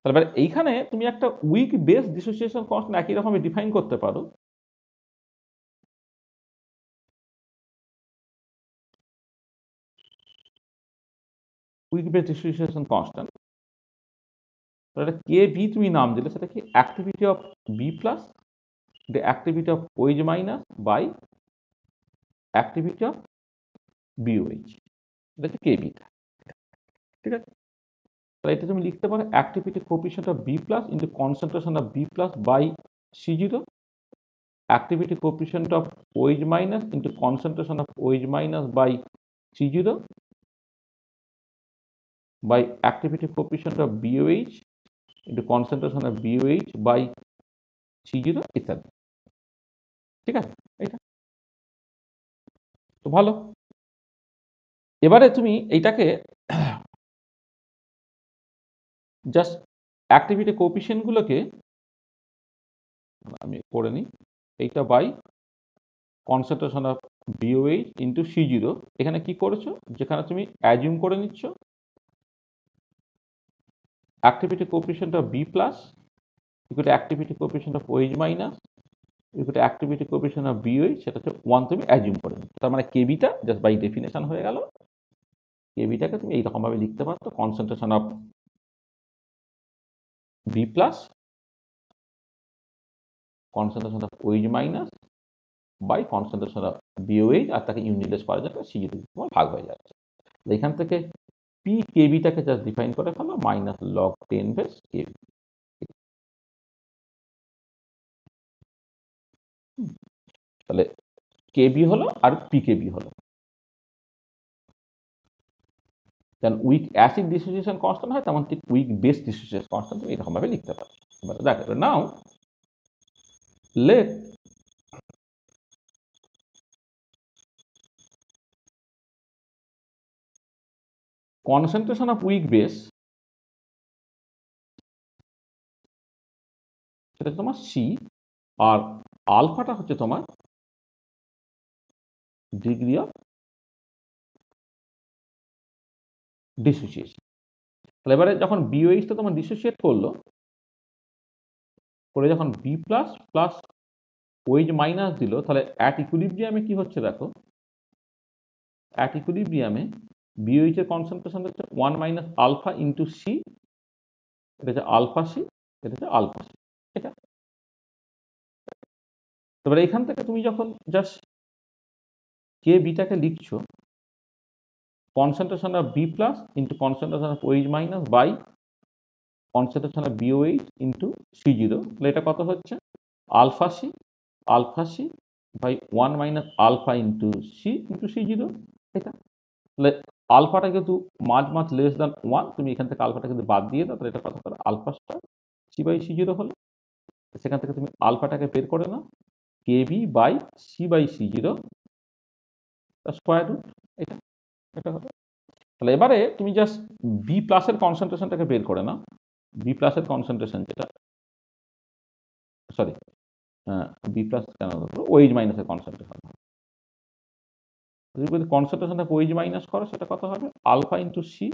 তাহলে এইখানে তুমি একটা উইক বেস ডিসোসিয়েশন কনস্ট্যান্ট একই রকমভাবে ডিফাইন করতে পারো। উইক বেস ডিসোসিয়েশন কনস্ট্যান্ট, তাহলে কে বি তুমি নাম দিলে, সেটা কি activity of B plus the activity of OH minus by activity of BOH, এটা হচ্ছে KB। ঠিক আছে? তাহলে এটা তুমি লিখতে পারো activity coefficient of B plus into concentration of B plus by C0, activity coefficient of OH minus into concentration of OH minus by C0 by activity coefficient of BOH into concentration of BOH by C0 ইত্যাদি। ঠিক আছে, এটা তো ভালো। এবারে তুমি এইটাকে জাস্ট অ্যাক্টিভিটি কোএফিসিয়েন্ট গুলোকে আমি করে নিই, এইটা by concentration of BOH into C0, এখানে কি করেছো, যেখানে তুমি অ্যাজিউম করে নিচ্ছ activity coefficient of B plus equal to activity coefficient of OH minus equal to activity coefficient of BOH, সেটা হচ্ছে 1 তুমি অ্যাজিউম করে নিচ্ছ। তার মানে কেবিটা জাস্ট বাই ডেফিনেশন হয়ে গেল। কেবিটাকে তুমি এইরকম ভাবে লিখতে পারো, concentration of B plus concentration of OH minus by concentration of BOH, আর তাকে ইউনিটলেস করার জন্য C0 ভাগ হয়ে যাচ্ছে। এখান থেকে পি কেবিটাকে জাস্ট ডিফাইন করে ফেলো মাইনাস লগ 10 বেস কেবি। তাহলে কেবি হলো আর পিকেবি হলো। যেমন উইক অ্যাসিড ডিসোসিয়েশন কনস্ট্যান্ট হয়, তেমন ঠিক উইক বেস ডিসোসিয়েশন কনস্ট্যান্ট তুমি এরকম ভাবে লিখতে পারো। এবারে দেখো, নাও late concentration of weak base, সেটা তোমার সি, আর আলফাটা হচ্ছে তোমার ডিগ্রি অফ ডিসোসিয়েশন। তাহলে এবারে যখন বিওএইচটা তোমার ডিসোসিয়েট করলো, করে যখন B plus plus OH minus দিল, তাহলে অ্যাট ইকুইলিব্রিয়ামে কি হচ্ছে দেখো, অ্যাট ইকুইলিব্রিয়ামে বিওএইচ এর কনসেন্ট্রেশন হচ্ছে 1 মাইনাস আলফা ইন্টু সি, এটা হচ্ছে আলফা সি, এটা হচ্ছে আলফা সি। এটা এবারে এখান থেকে তুমি যখন জাস্ট কে বিটাকে লিখছো concentration of B plus into concentration of OH minus by concentration of BOH into C0, তাহলে এটা কত হচ্ছে, alpha C by 1 minus alpha into C into C0। এটা তাহলে আলফাটা কিন্তু মাছ লেস দ্যান 1, তুমি এখান থেকে আলফাটা কিন্তু বাদ দিয়ে দাও, তাহলে এটা কত করে alpha star C by C0 হলো। সেখান থেকে তুমি আলফাটাকে বের করে নাও, Kb by C by C0 square root, এটা এটা হলো। তাহলে এবারে তুমি জাস্ট বি প্লাসের কনসেন্ট্রেশনটাকে বের করে নাও, বি প্লাসের কনসেন্ট্রেশন যেটা, সরি বি প্লাস কেন, ওএইচ মাইনাসের কনসেন্ট্রেশন, যদি কনসেন্ট্রেশনটা ওএইচ মাইনাস করো সেটা কত হবে, আলফা ইন্টু সি,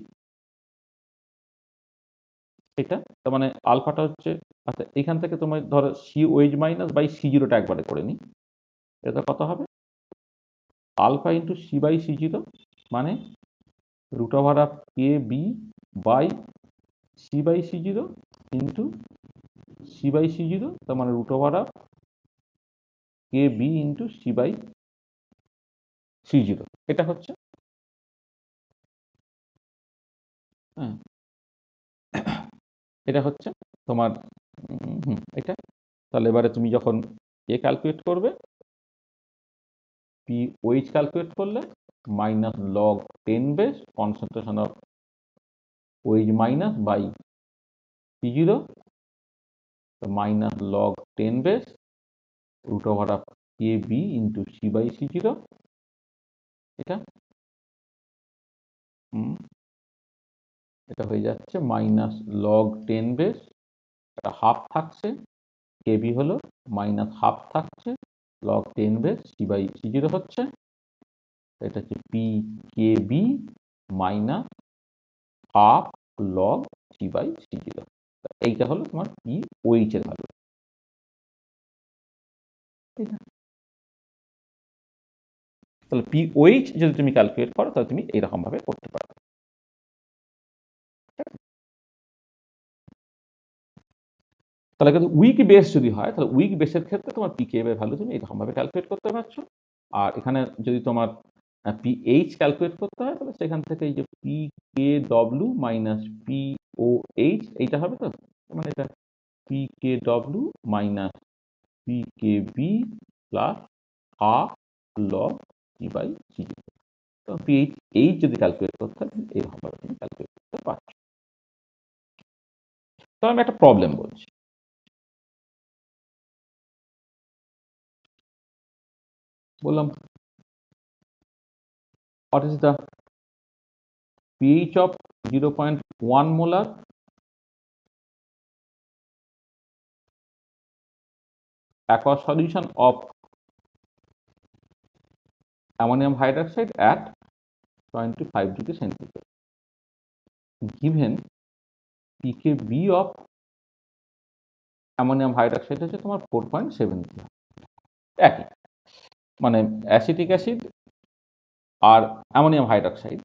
এটা তার মানে আলফাটা হচ্ছে, আচ্ছা এখান থেকে তোমার ধরো সি ওএইচ মাইনাস বাই C0টা একবারে করে নিই, এটা কত হবে alpha into C by C0, মানে root over of K B by C by C0 into C by C0, তার মানে root over of K B into C by C0, এটা হচ্ছে। হ্যাঁ, এটা হচ্ছে তোমার এটা। তাহলে এবারে তুমি যখন এ ক্যালকুলেট করবে, পি ওইচ ক্যালকুলেট করলে minus log 10 base concentration of OH minus by C0, minus log 10 base root over of K B into C by C0, এটা এটা হয়ে যাচ্ছে মাইনাস লগ 10 বেস, এটা হাফ থাকছে, কেবি হলো মাইনাস হাফ থাকছে, log 10 base C by C0 হচ্ছে, এটা হচ্ছে P K B minus half log C by C0। এইটা হলো তোমার পি ওইচ এর ভ্যালু। তাহলে পি ওইচ যদি তুমি ক্যালকুলেট করো, তাহলে তুমি এইরকম ভাবে করতে পারো। তাহলে কিন্তু উইক বেস যদি হয়, তাহলে উইক বেসের ক্ষেত্রে তোমার পি কে এর ভ্যালু তুমি এরকম ভাবে ক্যালকুলেট করতে পারছো। আর এখানে যদি তোমার পিএইচ ক্যালকুলেট করতে হয়, তাহলে সেখান থেকে এই যে P K W minus P O H এইটা হবে তো, মানে এটা PKW minus PKB plus half log T by CG. তো পিএইচ এইচ যদি ক্যালকুলেট করতে হয় এইভাবে তুমি ক্যালকুলেট করতে পারছো। তো আমি একটা প্রবলেম বলছি। বললাম what is the pH of 0.1 molar aqueous solution of ammonium hydroxide at 25 degree centigrade, given pKb of ammonium hydroxide হচ্ছে তোমার 4.73। একই, মানে অ্যাসিটিক অ্যাসিড আর অ্যামোনিয়াম হাইড্রক্সাইড,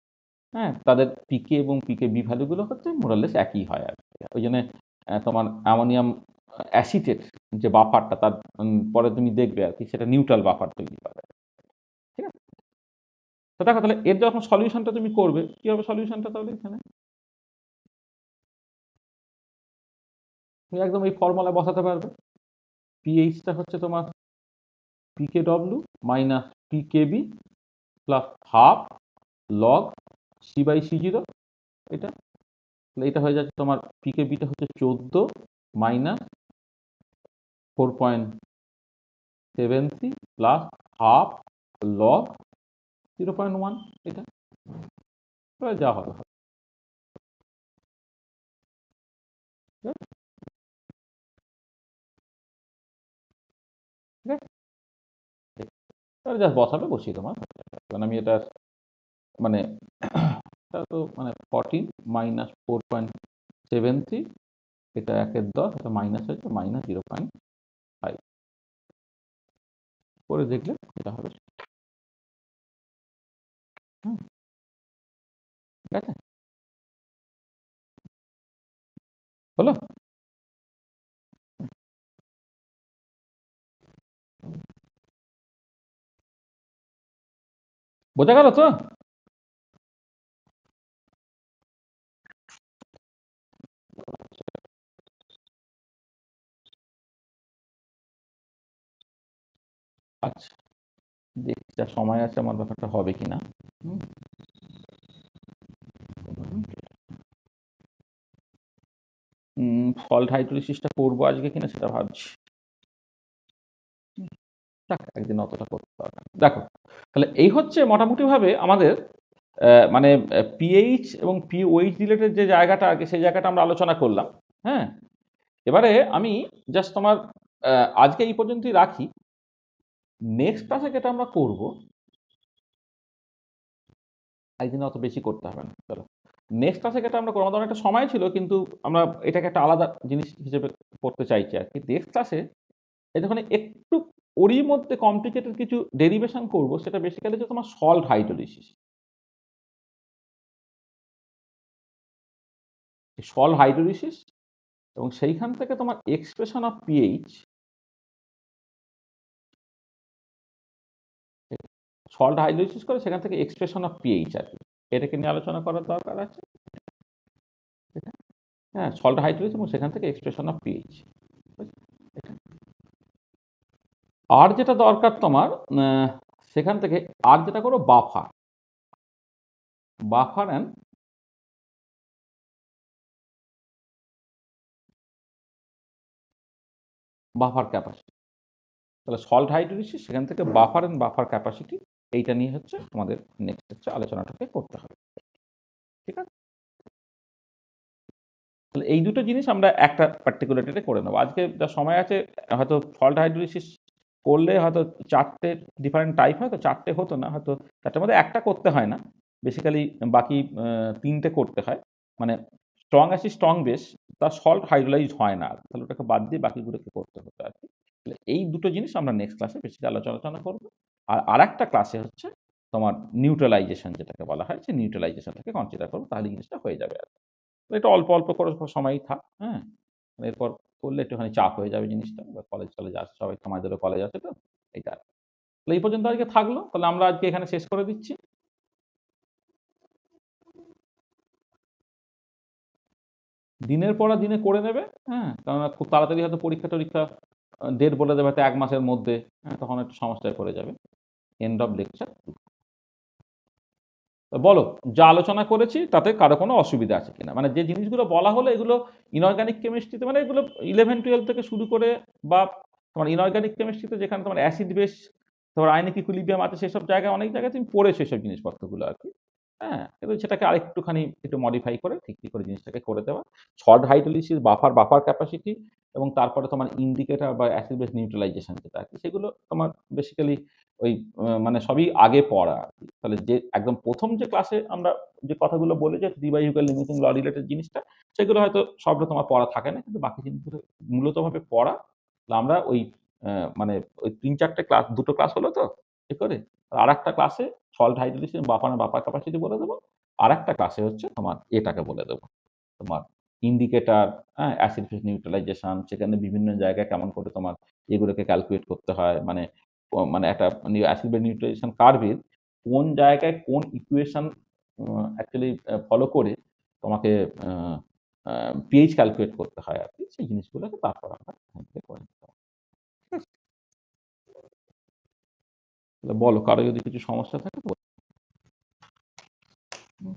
হ্যাঁ, তাদের পিকে এবং পিকেবি ভ্যালুগুলো হচ্ছে মোরালেস একই হয় আর কি। ওই জন্য তোমার অ্যামোনিয়াম অ্যাসিটেট যে বাফারটা তার পরে তুমি দেখবে আর কি, সেটা নিউট্রাল বাফার তৈরি করে। ঠিক আছে, তো দেখো তাহলে এর যখন সলিউশনটা তুমি করবে, কি হবে সলিউশনটা? তাহলে এখানে তুমি একদম এই ফর্মুলা বসাতে পারবে। পিএইচটা হচ্ছে তোমার PKW minus PKB plus half log C/C0। এটা এটা হয়ে যাচ্ছে তোমার পিকেবিটা হচ্ছে 14 মাইনাস 4.73 প্লাস হাফ লগ 0.1। এটা যা হবে। জাস্ট বসাবে, বসিয়ে তোমার, কারণ আমি এটা মানে এটা তো মানে 14 মাইনাস 4.73, এটা 1/10, এটা মাইনাস হয়েছে মাইনাস 0.5 করে দেখলে এটা হবে। ঠিক আছে, হলো? বোঝা গেল তো? আচ্ছা, দেখি যা সময় আছে আমার ব্যাপারটা হবে কিনা। ফল্ট হাইড্রোলিসিসটা করবো আজকে কিনা সেটা ভাবছি। একদিন অতটা করতে পারবে। দেখো তাহলে এই হচ্ছে মোটামুটিভাবে আমাদের মানে পিএইচ এবং পিওইচ রিলেটেড যে জায়গাটা আগে, সেই জায়গাটা আমরা আলোচনা করলাম। হ্যাঁ, এবারে আমি জাস্ট তোমার আজকে এই পর্যন্তই রাখি। নেক্সট ক্লাসে যেটা আমরা করব, একদিন অত বেশি করতে হবে না। চলো নেক্সট ক্লাসে যেটা আমরা করবো, আমাদের অনেকটা সময় ছিল, কিন্তু আমরা এটাকে একটা আলাদা জিনিস হিসেবে করতে চাইছি আর কি। নেক্সট ক্লাসে এই যখন একটু ওরই মধ্যে কমপ্লিকেটেড কিছু ডেরিভেশন করব, সেটা বেসিক্যালি হচ্ছে তোমার সল্ট হাইড্রোলিসিস। সল্ট হাইড্রোলিসিস এবং সেইখান থেকে তোমার expression of pH, salt hydrolysis করে সেখান থেকে এক্সপ্রেশন অফ পিএইচ আর কি, এটাকে নিয়ে আলোচনা করার দরকার আছে। হ্যাঁ, সল্ট হাইড্রোলিসিস এবং সেখান থেকে এক্সপ্রেশন অফ পিএইচ। আর যেটা দরকার তোমার সেখান থেকে আর যেটা করো buffer, buffer and buffer capacity. তাহলে সল্ট হাইড্রোলিসিস, সেখান থেকে বাফার অ্যান্ড বাফার ক্যাপাসিটি, এইটা নিয়ে হচ্ছে আমাদের নেক্সট হচ্ছে আলোচনাটাকে করতে হবে। ঠিক আছে, তাহলে এই দুটো জিনিস আমরা একটা পার্টিকুলার ডেটে করে নেবো। আজকে যা সময় আছে, হয়তো সল্ট হাইড্রোলিসিস করলে হয়তো 4টে ডিফারেন্ট টাইপ, হয়তো 4টে হতো না, হয়তো 4টের মধ্যে একটা করতে হয় না, বেসিক্যালি বাকি 3টে করতে হয়। মানে স্ট্রং অ্যাসিড স্ট্রং বেস, তার সল্ট হাইড্রোলাইজড হয় না, তাহলে ওটাকে বাদ দিয়ে বাকিগুলোকে করতে হতো আর কি। তাহলে এই দুটো জিনিস আমরা নেক্সট ক্লাসে বেশি আলোচনা করবো। আর আরেকটা ক্লাসে হচ্ছে তোমার নিউট্রালাইজেশন যেটাকে বলা হয়, সেই নিউট্রালাইজেশনটাকে কনসিডার করবো, তাহলে জিনিসটা হয়ে যাবে আর কি। এটা অল্প অল্প করে সময়ই থাক। হ্যাঁ, এরপর করলে একটুখানি চাপ হয়ে যাবে জিনিসটা, বা কলেজ টলেজ আছে, সবাই আমাদেরও কলেজ আছে, তো এইটা। তাহলে এই পর্যন্ত আজকে থাকলো, তাহলে আমরা আজকে এখানে শেষ করে দিচ্ছি। দিনের পর দিনে করে নেবে, হ্যাঁ? কেননা খুব তাড়াতাড়ি হয়তো পরীক্ষা-টরীক্ষা ডেট বলে দেবে হয়তো ১ মাসের মধ্যে, হ্যাঁ? তখন একটু সমস্যায় পড়ে যাবে। End of lecture. বলো, যা আলোচনা করেছি তাতে কারো কোনো অসুবিধা আছে কিনা? মানে যে জিনিসগুলো বলা হলো এগুলো ইনঅর্গানিক কেমিস্ট্রিতে মানে এগুলো 11-12 থেকে শুরু করে বা তোমার ইনঅর্গানিক কেমিস্ট্রিতে যেখানে তোমার অ্যাসিড বেস, তোমার আয়নিক ইকুইলিব্রিয়াম আছে সেসব জায়গায় অনেক জায়গায় তুমি পড়েছো এসব জিনিসপত্রগুলো আরকি। হ্যাঁ? কিন্তু সেটাকে আরেকটুখানি একটু মডিফাই করে ঠিক করে জিনিসটাকে করে দেওয়া। সল্ট হাইড্রোলিসিস, বাফার ক্যাপাসিটি এবং তারপরে তোমার ইন্ডিকেটর বা অ্যাসিড বেস নিউট্রালাইজেশন যেটা আরকি সেগুলো তোমার বেসিক্যালি ওই মানে সবই আগে পড়া আরকি। তাহলে যে একদম ১ম যে ক্লাসে আমরা যে কথাগুলো বলি যে ডিবাইউকাল লিমিটিং ল রিলেটেড জিনিসটা, সেগুলো হয়তো সবটা তোমার পড়া থাকে না। কিন্তু বাকি জিনিসগুলো মূলতভাবে পড়া। আমরা ওই মানে ওই ৩-৪ টে ক্লাস ২ টো ক্লাস হলো তো এ করে। আরেকটা ক্লাসে সল্ট হাইড্রোলিসিস বাফার ক্যাপাসিটি বলে দেব। আরেকটা ক্লাসে হচ্ছে তোমার এটাকে বলে দেব। তোমার ইন্ডিকেটর, হ্যাঁ? অ্যাসিড ফেজ নিউট্রালাইজেশন সেখানে বিভিন্ন জায়গায় কেমন করে তোমার এগুলোকে ক্যালকুলেট করতে হয়। মানে একটা অ্যাসিড বেস নিউট্রালাইজেশন কার্ভ এর কোন জায়গায় কোন ইকুয়েশন অ্যাকচুয়ালি ফলো করে তোমাকে আ আ পিএইচ ক্যালকুলেট করতে হয় আরকি। সেই জিনিসগুলোকে তারপর আমরা এখান থেকে করে নিতে পারব। তাহলে বলো কারো যদি কিছু সমস্যা থাকে তো হুম।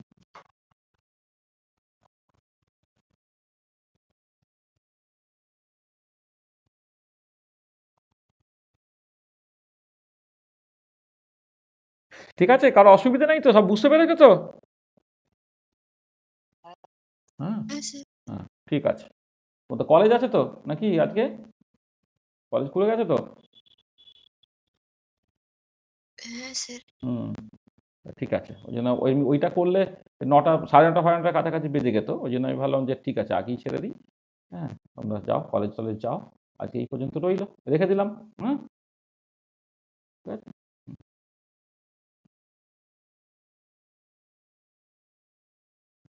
ঠিক আছে? কারো অসুবিধা নেই তো? সব বুঝতে পেরেছো তো? হ্যাঁ? হ্যাঁ স্যার। হ্যাঁ, ঠিক আছে। ও তো কলেজ আছে তো নাকি আজকে? কলেজ খুলে গেছে তো? হ্যাঁ স্যার। হুম, ঠিক আছে। ওইজন্য ওইটা করলে ৯টা ৯:৩০ ৯:৩০ কাছাকাছি বেজে যেত। ওইজন্য আমি ভাবলাম যে ঠিক আছে আগেই ছেড়ে দিই। হ্যাঁ? তোমরা যাও কলেজ-টলেজ যাও। আজকে এই পর্যন্ত রইল। রেখে দিলাম। হুম? ঠিক আছে?